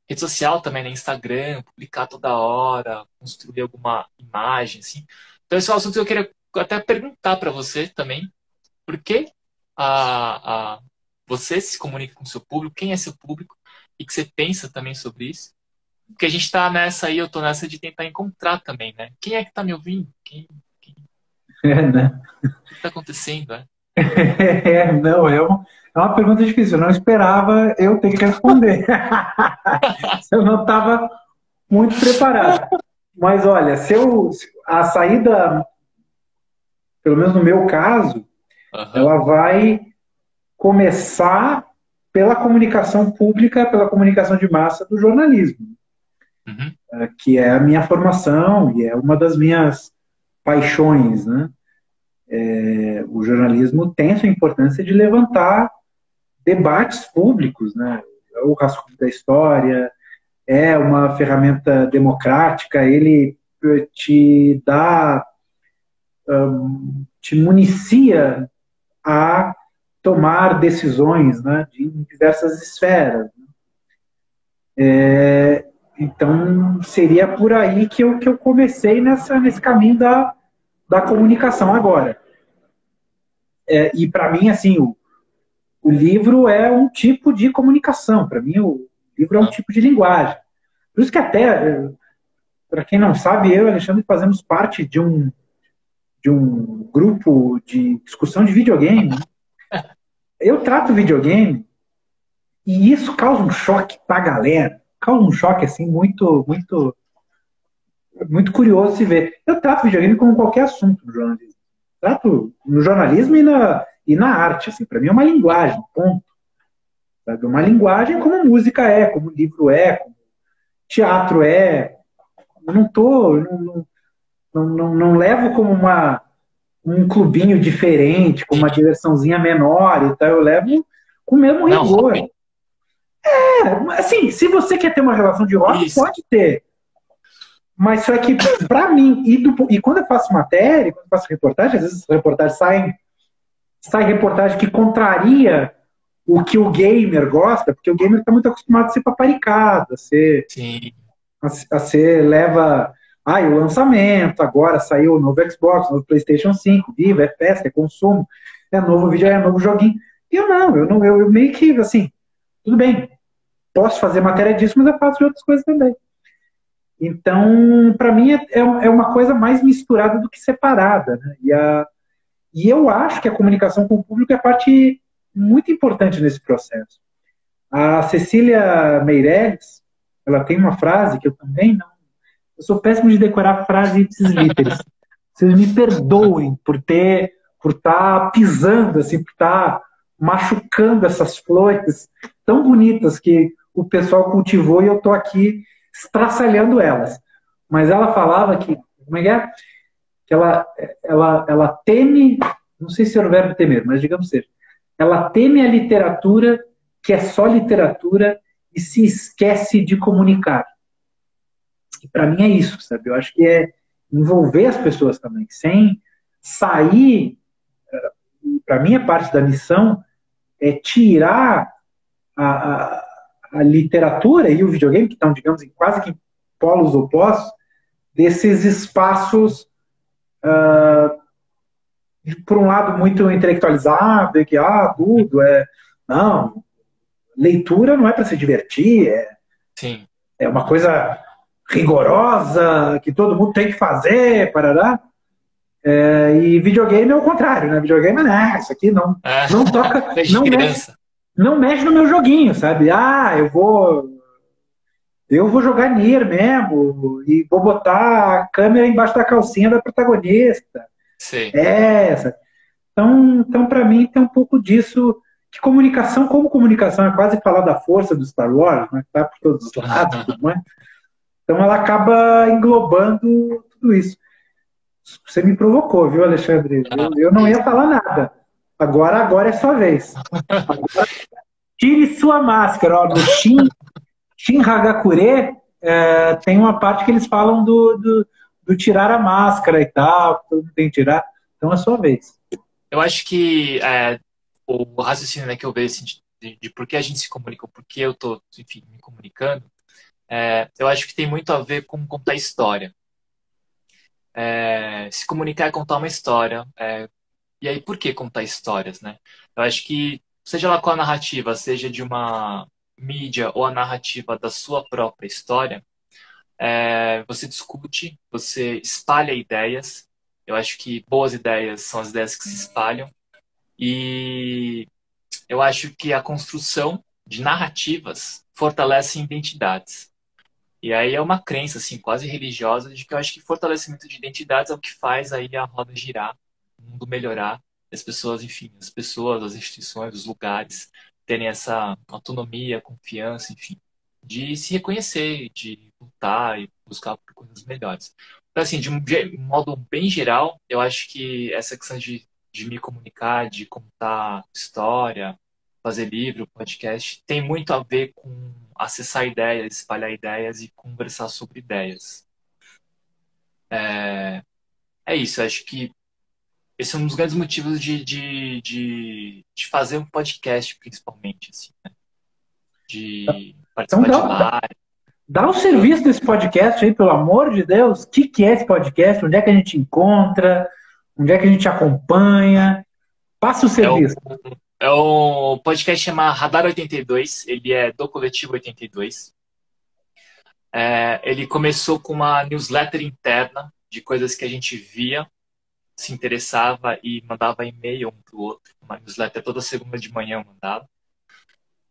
Rede social também, né? Instagram, publicar toda hora, construir alguma imagem, assim. Então esse é um assunto que eu queria até perguntar para você também. Por que você se comunica com o seu público? Quem é seu público? E que você pensa também sobre isso? Porque a gente tá nessa aí, eu tô nessa de tentar encontrar também, né? Quem é que tá me ouvindo? Né? O que tá acontecendo, né? Não, é uma pergunta difícil. Eu não esperava eu ter que responder. Eu não estava muito preparado. Mas olha, a saída, pelo menos no meu caso, Aham. ela vai começar pela comunicação pública, pela comunicação de massa do jornalismo, Uhum. que é a minha formação e é uma das minhas paixões, né? O jornalismo tem sua importância de levantar debates públicos, né? O rascunho da história é uma ferramenta democrática, ele te dá, te municia a tomar decisões, né, em diversas esferas. Então, seria por aí que eu comecei nesse caminho da comunicação agora. E para mim, assim, o livro é um tipo de comunicação. Para mim, o livro é um Aham. tipo de linguagem. Por isso que até, para quem não sabe, eu e o Alexandre fazemos parte de um grupo de discussão de videogame. Eu trato videogame e isso causa um choque para a galera. Causa um choque assim muito, muito, muito curioso se ver. Eu trato videogame como qualquer assunto do jornalismo. trato no jornalismo e na arte, assim, para mim é uma linguagem, ponto. Sabe? Uma linguagem como música é, como livro é, como teatro é. Eu não levo como um clubinho diferente, com uma diversãozinha menor e tal, eu levo com o mesmo rigor. Assim, se você quer ter uma relação de hobby, pode ter. Mas só que, pra mim, e quando eu faço matéria, quando eu faço reportagem, às vezes reportagens sai reportagem que contraria o que o gamer gosta, porque o gamer está muito acostumado a ser paparicado, a ser leva... o lançamento, agora saiu o novo Xbox, o novo PlayStation 5, viva, é festa, é consumo, é novo vídeo, é novo joguinho. E eu meio que, assim, tudo bem, posso fazer matéria disso, mas eu faço de outras coisas também. Então, para mim, é uma coisa mais misturada do que separada, né? E eu acho que a comunicação com o público é parte muito importante nesse processo. A Cecília Meirelles, ela tem uma frase que eu também não... Eu sou péssimo de decorar frases ipsis literis. Vocês me perdoem por estar pisando, assim, por estar machucando essas flores tão bonitas que o pessoal cultivou e eu estou aqui estraçalhando elas. Mas ela falava que, como é que é? Que ela teme, não sei se é o verbo temer, mas digamos seja, ela teme a literatura que é só literatura e se esquece de comunicar. E para mim é isso, sabe? Eu acho que é envolver as pessoas também, sem sair. Para mim, a parte da missão é tirar a literatura e o videogame, que estão, digamos, quase que em polos opostos, desses espaços, por um lado, muito intelectualizado, e que, tudo é... Não, leitura não é para se divertir, Sim. É uma coisa rigorosa, que todo mundo tem que fazer, parará. E videogame é o contrário, né? Videogame isso aqui não toca, não mexe no meu joguinho, sabe? Eu vou jogar Nier mesmo e vou botar a câmera embaixo da calcinha da protagonista. Sim. Então para mim tem um pouco disso, que comunicação, como comunicação é quase falar da força do Star Wars, né? Tá por todos os lados, tudo mais. Então ela acaba englobando tudo isso. Você me provocou, viu, Alexandre? Eu não ia falar nada. Agora é sua vez. Agora, tire sua máscara. No Shin Hagakure tem uma parte que eles falam do tirar a máscara e tal, todo mundo tem que tirar. Então é sua vez. Eu acho que o raciocínio, né, que eu vejo assim, de por que a gente se comunica, por que eu estou, enfim, me comunicando, eu acho que tem muito a ver com contar história. Se comunicar é contar uma história. E aí, por que contar histórias, né? Eu acho que, seja lá qual a narrativa, seja de uma mídia ou a narrativa da sua própria história, você discute, você espalha ideias. Eu acho que boas ideias são as ideias que se espalham. E eu acho que a construção de narrativas fortalece identidades. E aí é uma crença, assim, quase religiosa, de que eu acho que fortalecimento de identidades é o que faz aí a roda girar, o mundo melhorar, as pessoas, enfim, as instituições, os lugares terem essa autonomia, confiança, enfim, de se reconhecer, de lutar e buscar por coisas melhores. Então, assim, de um modo bem geral, eu acho que essa questão de me comunicar, de contar história, fazer livro, podcast, tem muito a ver com acessar ideias, espalhar ideias e conversar sobre ideias. É isso, eu acho que esse é um dos grandes motivos de fazer um podcast, principalmente, assim, né? De participar de live. Dá o serviço desse podcast aí, pelo amor de Deus. O que é esse podcast? Onde é que a gente encontra? Onde é que a gente acompanha? Passa o serviço. O podcast chama Radar 82, ele é do Coletivo 82. Ele começou com uma newsletter interna de coisas que a gente via, se interessava e mandava e-mail um para o outro. Uma newsletter toda segunda de manhã eu mandava.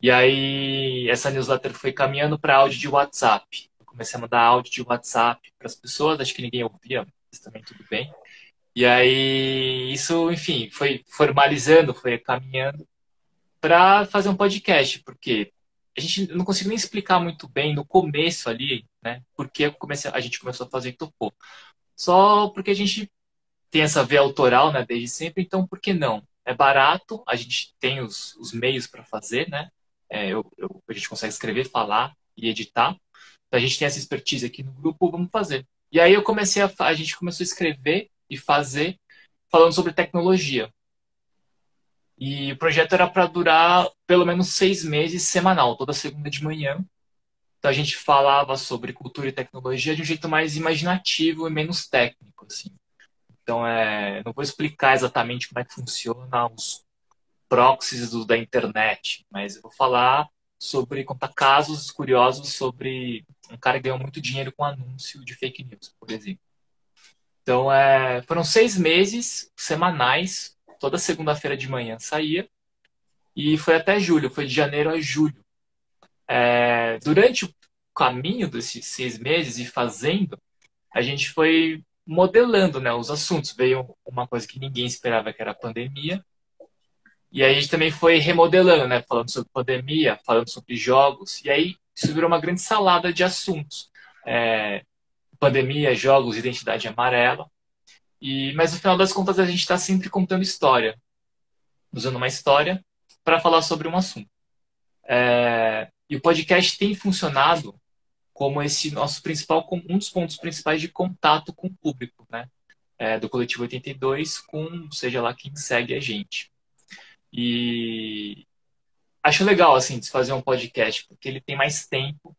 E aí essa newsletter foi caminhando para áudio de WhatsApp. Eu comecei a mandar áudio de WhatsApp para as pessoas, acho que ninguém ouvia, mas também tudo bem. E aí, isso, enfim, foi formalizando, foi caminhando para fazer um podcast, porque a gente não conseguiu nem explicar muito bem no começo ali, né? Porque a gente começou a fazer e topou. Só porque a gente tem essa veia autoral, né, desde sempre, então por que não? É barato, a gente tem os meios para fazer, né? A gente consegue escrever, falar e editar. Então a gente tem essa expertise aqui no grupo, vamos fazer. E aí a gente começou a escrever e fazer falando sobre tecnologia. E o projeto era para durar pelo menos 6 meses semanal, toda segunda de manhã. Então a gente falava sobre cultura e tecnologia de um jeito mais imaginativo e menos técnico, assim. Então, não vou explicar exatamente como é que funciona os proxies da internet, mas eu vou falar sobre, contar casos curiosos sobre um cara que ganhou muito dinheiro com anúncio de fake news, por exemplo. Então, foram 6 meses semanais, toda segunda-feira de manhã saía, e foi até julho, foi de janeiro a julho. Durante o caminho desses 6 meses e fazendo, a gente foi modelando, né, os assuntos. Veio uma coisa que ninguém esperava, que era a pandemia. E aí a gente também foi remodelando, né, falando sobre pandemia, falando sobre jogos. E aí isso virou uma grande salada de assuntos. Pandemia, jogos, identidade amarela. Mas no final das contas a gente está sempre contando história, usando uma história para falar sobre um assunto. E o podcast tem funcionado como esse nosso principal, um dos pontos principais de contato com o público, né? Do Coletivo 82 com seja lá quem segue a gente. E acho legal, assim, de se fazer um podcast, porque ele tem mais tempo,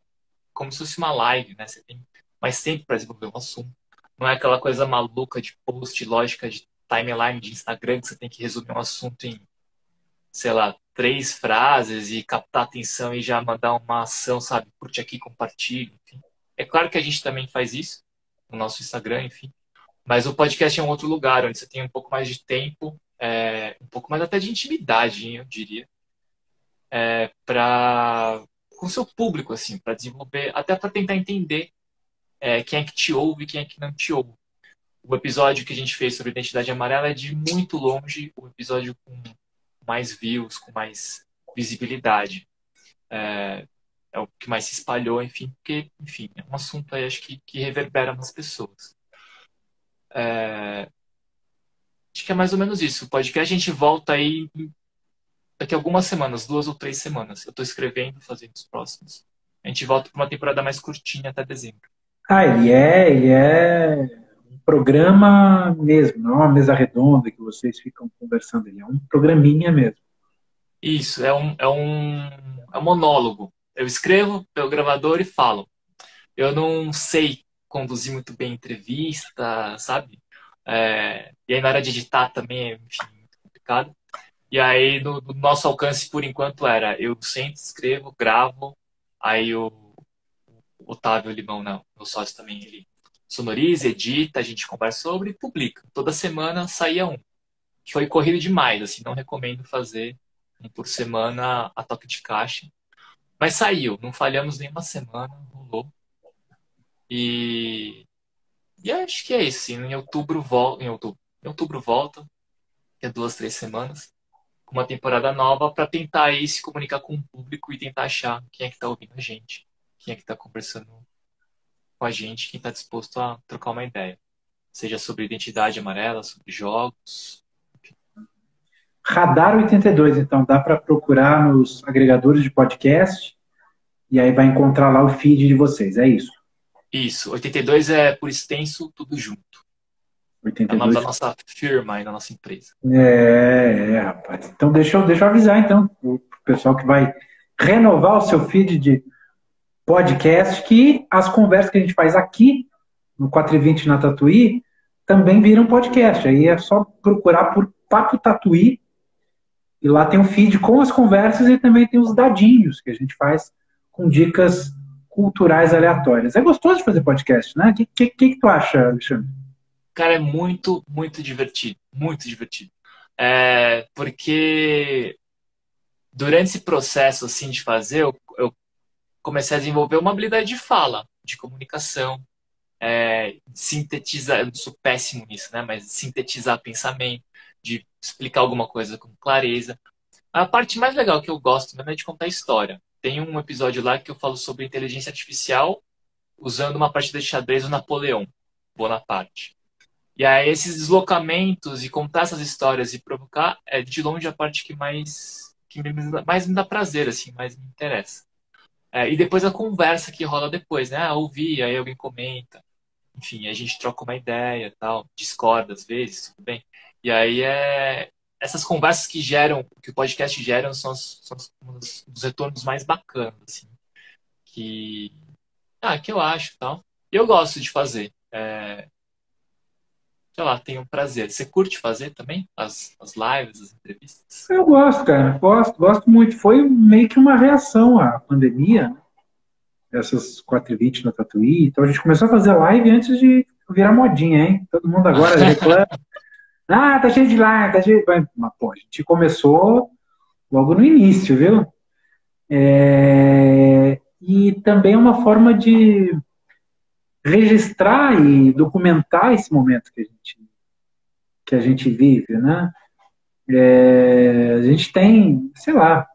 como se fosse uma live, né? Você tem mais tempo para desenvolver um assunto. Não é aquela coisa maluca de post, lógica de timeline de Instagram, que você tem que resumir um assunto em, sei lá, 3 frases e captar a atenção e já mandar uma ação, sabe? Curte aqui, compartilhe, enfim. É claro que a gente também faz isso no nosso Instagram, enfim. Mas o podcast é um outro lugar, onde você tem um pouco mais de tempo, um pouco mais até de intimidade, hein, eu diria, com o seu público, assim, para desenvolver, até para tentar entender quem é que te ouve e quem é que não te ouve. O episódio que a gente fez sobre identidade amarela é de muito longe o episódio com mais views, com mais visibilidade. É o que mais se espalhou, enfim, porque, enfim, é um assunto aí, acho que reverbera nas pessoas. Acho que é mais ou menos isso. O podcast a gente volta aí daqui a algumas semanas, 2 ou 3 semanas. Eu estou escrevendo, fazendo os próximos. A gente volta para uma temporada mais curtinha até dezembro. Ele é um programa mesmo, não é uma mesa redonda que vocês ficam conversando, ele é um programinha mesmo. Isso, é um monólogo. Eu escrevo pelo gravador e falo. Eu não sei conduzir muito bem entrevista, sabe? E aí na hora de editar também é, enfim, muito complicado. E aí no nosso alcance, por enquanto, era eu sento, escrevo, gravo, aí o Otávio Limão, não, meu sócio também, ele sonoriza, edita, a gente conversa sobre e publica. Toda semana saía um. Foi corrido demais, assim, não recomendo fazer um por semana a toque de caixa. Mas saiu, não falhamos nenhuma semana, rolou. E acho que é isso, assim, em outubro volta, que é 2, 3 semanas, com uma temporada nova para tentar aí se comunicar com o público e tentar achar quem é que está ouvindo a gente, quem é que está conversando com a gente, quem está disposto a trocar uma ideia. Seja sobre identidade amarela, sobre jogos. Radar 82, então, dá para procurar nos agregadores de podcast e aí vai encontrar lá o feed de vocês, é isso? Isso, 82 é por extenso, tudo junto. 82. É o nome da nossa firma e da nossa empresa. Rapaz. Então deixa eu avisar então o pessoal que vai renovar o seu feed de podcast que as conversas que a gente faz aqui no 420 na Tatuí também viram podcast. Aí é só procurar por Papo Tatuí e lá tem um feed com as conversas e também tem os dadinhos que a gente faz com dicas culturais aleatórias. É gostoso de fazer podcast, né? O que tu acha, Alexandre? Cara, é muito, muito divertido. Muito divertido. Porque durante esse processo assim de fazer, eu comecei a desenvolver uma habilidade de fala, de comunicação. sintetizar, eu sou péssimo nisso, né? Mas sintetizar pensamento, de explicar alguma coisa com clareza. A parte mais legal que eu gosto mesmo é de contar história. Tem um episódio lá que eu falo sobre inteligência artificial usando uma partida de xadrez do Napoleão Bonaparte. E aí esses deslocamentos e contar essas histórias e provocar é de longe a parte mais me dá prazer, assim, mais me interessa. E depois a conversa que rola depois, né? Ouvir, aí alguém comenta. Enfim, a gente troca uma ideia, tal, discorda às vezes, tudo bem. E aí essas conversas que o podcast geram são um dos retornos mais bacanas, assim, que, que eu acho, tal. E eu gosto de fazer. Sei lá, tenho prazer. Você curte fazer também as lives, as entrevistas? Eu gosto, cara. Gosto muito. Foi meio que uma reação à pandemia, né? Essas 4h20 no Tatuí. Então a gente começou a fazer live antes de virar modinha, hein? Todo mundo agora reclama. Ah, tá cheio de live, tá cheio de... Mas, pô, a gente começou logo no início, viu? E também é uma forma de registrar e documentar esse momento que a gente vive, né? A gente tem, sei lá,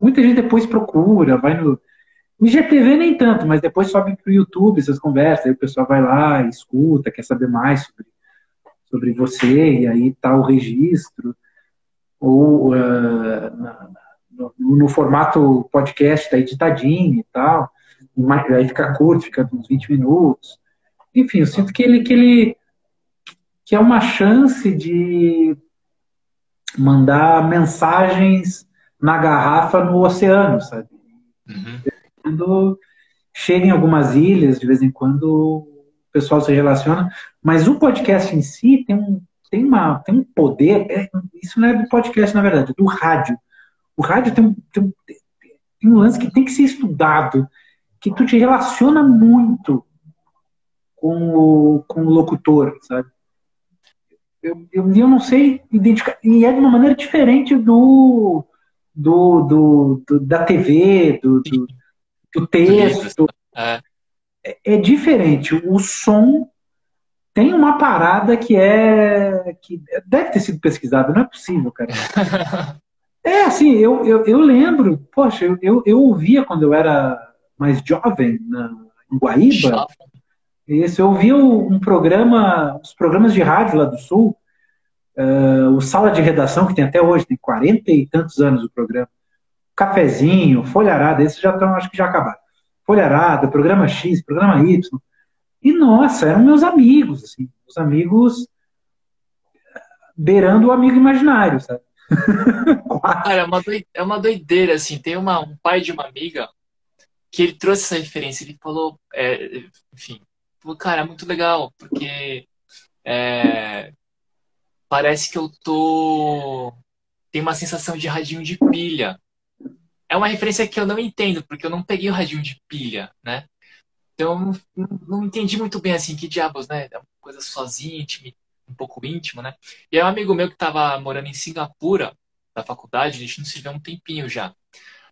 muita gente depois procura, vai no IGTV nem tanto, mas depois sobe pro YouTube essas conversas, aí o pessoal vai lá, escuta, quer saber mais sobre você, e aí tá o registro, ou no formato podcast, tá editadinho e tal, aí fica curto, fica uns 20 minutos. Enfim, eu sinto que é uma chance de mandar mensagens na garrafa no oceano, sabe? Uhum. Quando chega em algumas ilhas, de vez em quando o pessoal se relaciona, mas o podcast em si tem um poder, isso não é do podcast, na verdade, é do rádio. O rádio tem um lance que tem que ser estudado, que tu te relaciona muito com o locutor, sabe? Eu não sei identificar, e é de uma maneira diferente da TV, do Do livro. texto. É. É diferente. O som tem uma parada que deve ter sido pesquisada, não é possível, cara. Assim, eu lembro, poxa, eu ouvia quando eu era mais jovem, em Guaíba, eu ouvia um programa, os programas de rádio lá do Sul, o Sala de Redação, que tem até hoje, tem 40 e tantos anos o programa. Cafezinho, Folharada, esses já estão, acho que já acabaram. Folharada, programa X, programa Y. E, nossa, eram meus amigos, assim, os amigos beirando o amigo imaginário, sabe? Cara, é uma doideira, assim. Tem um pai de uma amiga que ele trouxe essa referência. Ele falou, enfim, falou, cara, é muito legal, porque parece que eu tô... Tem uma sensação de radinho de pilha. É uma referência que eu não entendo, porque eu não peguei o radinho de pilha, né? Então, não entendi muito bem, assim, que diabos, né? É uma coisa sozinha, um pouco íntima, né? E aí um amigo meu que estava morando em Singapura, da faculdade, a gente não se vê há um tempinho já.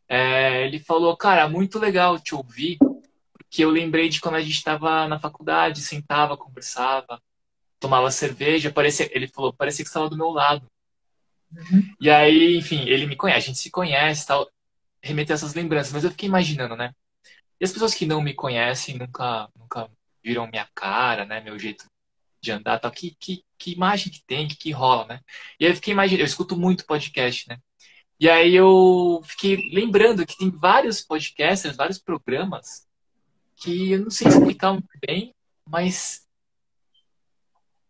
Ele falou, cara, muito legal te ouvir, porque eu lembrei de quando a gente estava na faculdade, sentava, conversava, tomava cerveja, ele falou, parecia que estava do meu lado. Uhum. E aí, enfim, ele me conhece, a gente se conhece, tal, remeteu essas lembranças, mas eu fiquei imaginando, né? E as pessoas que não me conhecem, nunca viram minha cara, né? Meu jeito de andar, tal. Que imagem que tem, que rola, né? E aí eu fiquei imaginando, eu escuto muito podcast, né? E aí eu fiquei lembrando que tem vários podcasters, vários programas que eu não sei explicar muito bem, mas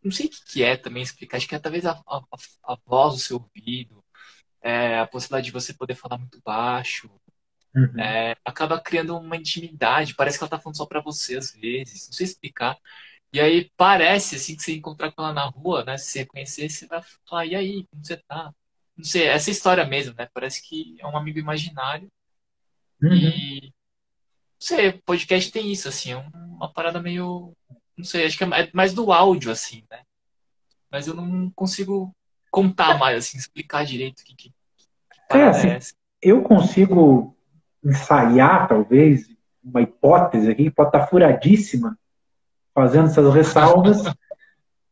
não sei o que é também explicar. Acho que é talvez a voz do seu ouvido, a possibilidade de você poder falar muito baixo, Uhum. acaba criando uma intimidade. Parece que ela tá falando só pra você às vezes, não sei explicar. E aí parece, assim, que você encontrar com ela na rua, né? Se você reconhecer, você vai falar, e aí, como você tá? Não sei, essa história mesmo, né? Parece que é um amigo imaginário. Uhum. E, não sei, podcast tem isso, assim, é uma parada meio... Não sei, acho que é mais do áudio, assim, né? Mas eu não consigo contar mais, assim, explicar direito que parada é Assim, essa. eu consigo ensaiar, talvez, uma hipótese aqui, que pode estar furadíssima, fazendo essas ressalvas,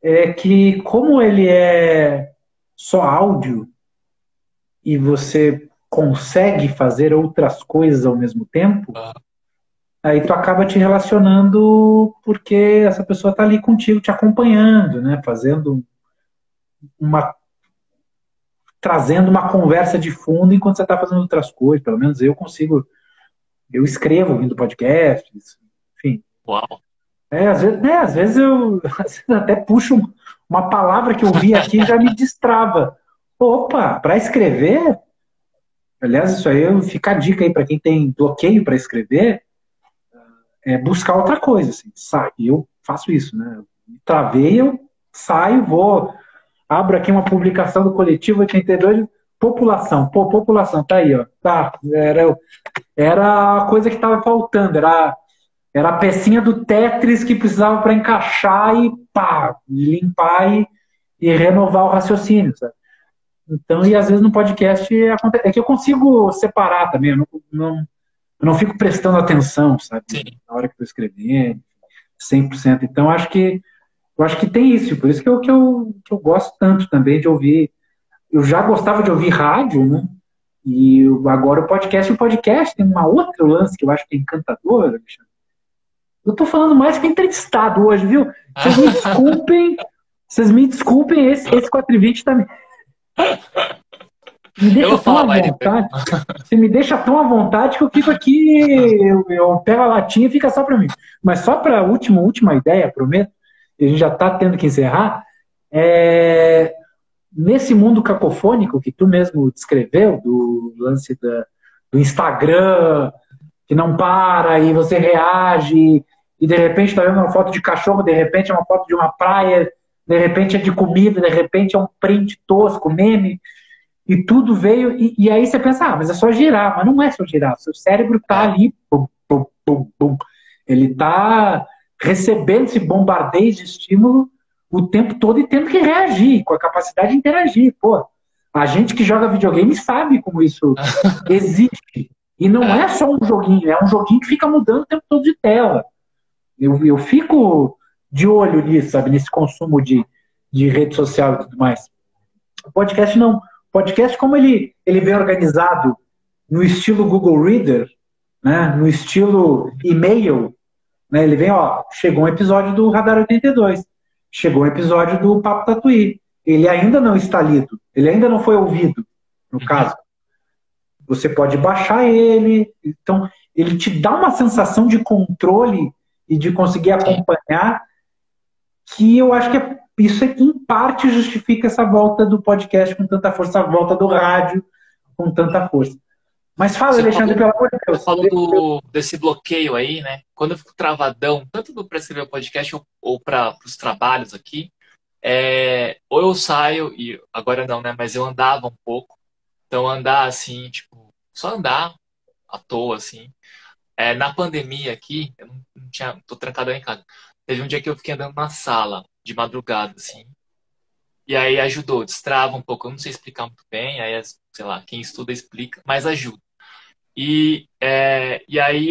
é que como ele é só áudio e você consegue fazer outras coisas ao mesmo tempo, Ah, aí tu acaba te relacionando porque essa pessoa está ali contigo, te acompanhando, né? Fazendo uma, trazendo uma conversa de fundo enquanto você está fazendo outras coisas. Pelo menos eu consigo, eu escrevo ouvindo podcasts, enfim. uau. Às vezes eu às vezes até puxo uma palavra que eu vi aqui e já me destrava. Opa, para escrever, aliás, isso aí fica a dica aí para quem tem bloqueio para escrever, é buscar outra coisa, assim, sai. E eu faço isso, né? Travei, eu saio, vou, abro aqui uma publicação do Coletivo 82, população, pô, população, tá aí, ó. Tá, era a coisa que estava faltando, era a pecinha do Tetris que precisava para encaixar e pá, limpar e renovar o raciocínio, sabe? Então, e às vezes no podcast é que eu consigo separar também, eu não fico prestando atenção, sabe, Sim. na hora que estou escrevendo, 100%. Então, eu acho que tem isso, por isso que eu gosto tanto também de ouvir. Eu já gostava de ouvir rádio, né? E agora o podcast tem uma outra lance que eu acho que é encantador, Alexandre. Eu tô falando mais que entrevistado hoje, viu? Vocês me desculpem, esse 420 tá, me Eu deixa vou tão falar à mais depois. vontade. Você me deixa tão à vontade que eu fico aqui, eu pego a latinha e fica só para mim. Mas só para a última ideia, prometo, e a gente já está tendo que encerrar, nesse mundo cacofônico que tu mesmo descreveu, do lance do Instagram, que não para, e você reage, e de repente está vendo uma foto de cachorro, de repente é uma foto de uma praia, de repente é de comida, de repente é um print tosco, meme, e tudo veio, e aí você pensa, mas é só girar, mas não é só girar, seu cérebro está É, ali, pum, pum, pum, pum. Ele está recebendo esse bombardeio de estímulo o tempo todo e tendo que reagir, com a capacidade de interagir. Pô, a gente que joga videogame sabe como isso existe. E não é. é só um joguinho, é um joguinho que fica mudando o tempo todo de tela. Eu fico de olho nisso, sabe, nesse consumo de rede social e tudo mais. O podcast não. O podcast, como ele vem organizado no estilo Google Reader, né, no estilo e-mail, né, ele vem, ó, chegou um episódio do Radar 82, chegou um episódio do Papo Tatuí. Ele ainda não está lido, ele ainda não foi ouvido, no Uhum. caso. Você pode baixar ele, então ele te dá uma sensação de controle e de conseguir Sim. acompanhar que eu acho que isso em parte justifica essa volta do podcast com tanta força, a volta do rádio com tanta força. Mas fala, Você Alexandre, falou, pelo amor de você Deus. falou desse bloqueio aí, né? Quando eu fico travadão, tanto para escrever o podcast ou para os trabalhos aqui, ou eu saio, e agora não, né? Mas eu andava um pouco. Então, andar assim, tipo, só andar à toa, assim. Na pandemia aqui, eu não tinha, tô trancado em casa. Teve um dia que eu fiquei andando na sala, de madrugada, assim. E aí ajudou, destrava um pouco. Eu não sei explicar muito bem, aí, sei lá, quem estuda explica, mas ajuda. E aí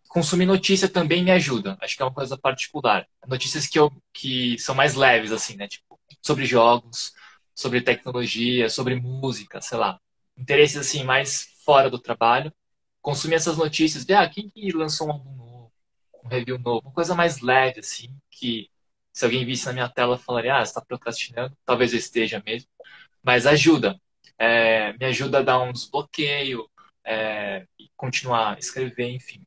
consumir notícia também me ajuda. Acho que é uma coisa particular. Notícias que são mais leves, assim, né? Tipo, sobre jogos, sobre tecnologia, sobre música, sei lá. Interesses, assim, mais fora do trabalho. Consumir essas notícias, ver, quem que lançou um álbum novo, um review novo, uma coisa mais leve, assim, que se alguém visse na minha tela, eu falaria, você está procrastinando. Talvez eu esteja mesmo. Mas ajuda. Me ajuda a dar um desbloqueio, e continuar a escrever, enfim.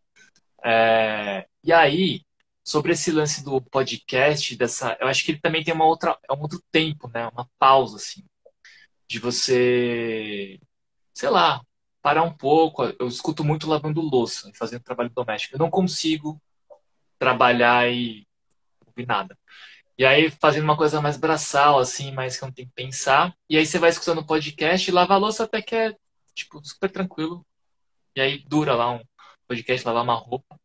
E aí, sobre esse lance do podcast, eu acho que ele também tem é um outro tempo, né? Uma pausa, assim, de você, sei lá, parar um pouco. Eu escuto muito lavando louça, fazendo trabalho doméstico. Eu não consigo trabalhar e ouvir nada. E aí, fazendo uma coisa mais braçal, assim, mais que eu não tenho que pensar. E aí, você vai escutando o podcast e lava a louça até que é, tipo, super tranquilo. E aí, dura lá um podcast, lavar uma roupa.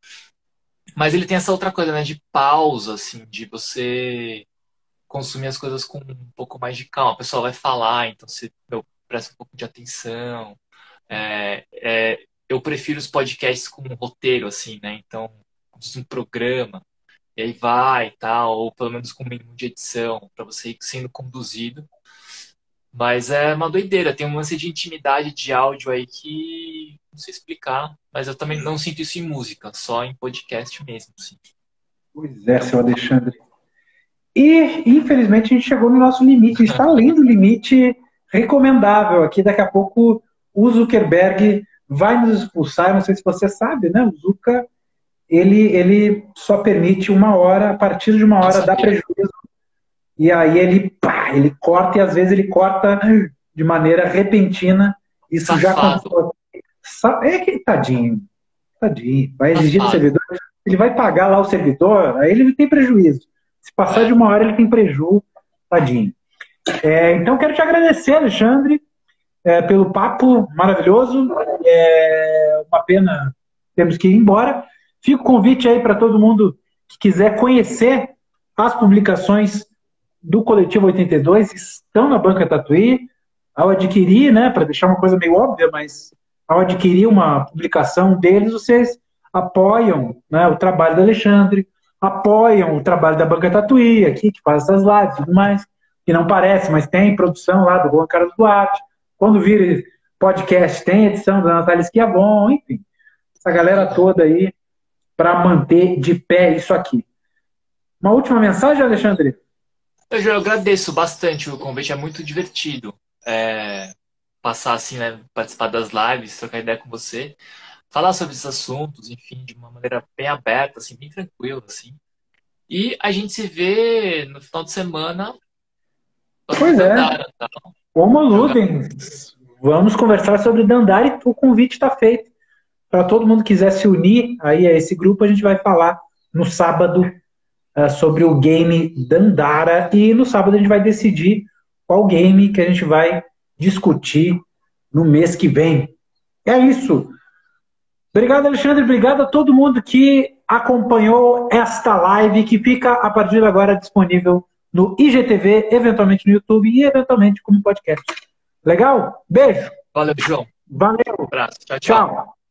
Mas ele tem essa outra coisa, né, de pausa, assim, de você consumir as coisas com um pouco mais de calma. A pessoa vai falar, então você presta um pouco de atenção. Eu prefiro os podcasts com um roteiro, assim, né? Então, como se fosse um programa. e aí vai e tal, ou pelo menos com o mínimo de edição, para você ir sendo conduzido. Mas é uma doideira, tem um lance de intimidade de áudio aí que não sei explicar, mas eu também não sinto isso em música, só em podcast mesmo, assim. Pois é, seu Alexandre. E, infelizmente, a gente chegou no nosso limite. A gente está além do limite recomendável aqui. Daqui a pouco o Zuckerberg vai nos expulsar. Eu não sei se você sabe, né? O Zucca, ele só permite 1 hora, a partir de 1 hora dá prejuízo. E aí ele corta, e às vezes ele corta de maneira repentina. Isso Safado. já aconteceu. É que tadinho. Vai exigir do servidor. Ele vai pagar lá o servidor, aí ele tem prejuízo. Se passar de 1 hora, ele tem prejuízo, tadinho. Então, quero te agradecer, Alexandre, pelo papo maravilhoso. Uma pena, temos que ir embora. Fica o convite aí para todo mundo que quiser conhecer as publicações do Coletivo 82, estão na Banca Tatuí. Ao adquirir, né, para deixar uma coisa meio óbvia, mas ao adquirir uma publicação deles, vocês apoiam, né, o trabalho do Alexandre, apoiam o trabalho da Banca Tatuí, aqui, que faz essas lives e tudo mais, que não parece, mas tem produção lá do Juan Carlos Duarte. Quando vira podcast, tem edição da Natália Schiavon, enfim, essa galera toda aí para manter de pé isso aqui. Uma última mensagem, Alexandre? Eu agradeço bastante o convite, é muito divertido passar assim, né, participar das lives, trocar ideia com você, falar sobre esses assuntos, enfim, de uma maneira bem aberta, assim, bem tranquila, assim. E a gente se vê no final de semana. Pois é. Tá? Como Ludens, vamos conversar sobre Dandara e o convite está feito. Para todo mundo que quiser se unir aí a esse grupo, a gente vai falar no sábado sobre o game Dandara, e no sábado a gente vai decidir qual game que a gente vai discutir no mês que vem. É isso. Obrigado, Alexandre. Obrigado a todo mundo que acompanhou esta live, que fica a partir de agora disponível no IGTV, eventualmente no YouTube e eventualmente como podcast. Legal? Beijo. Valeu, João. Valeu. Um abraço. Tchau, tchau. Tchau.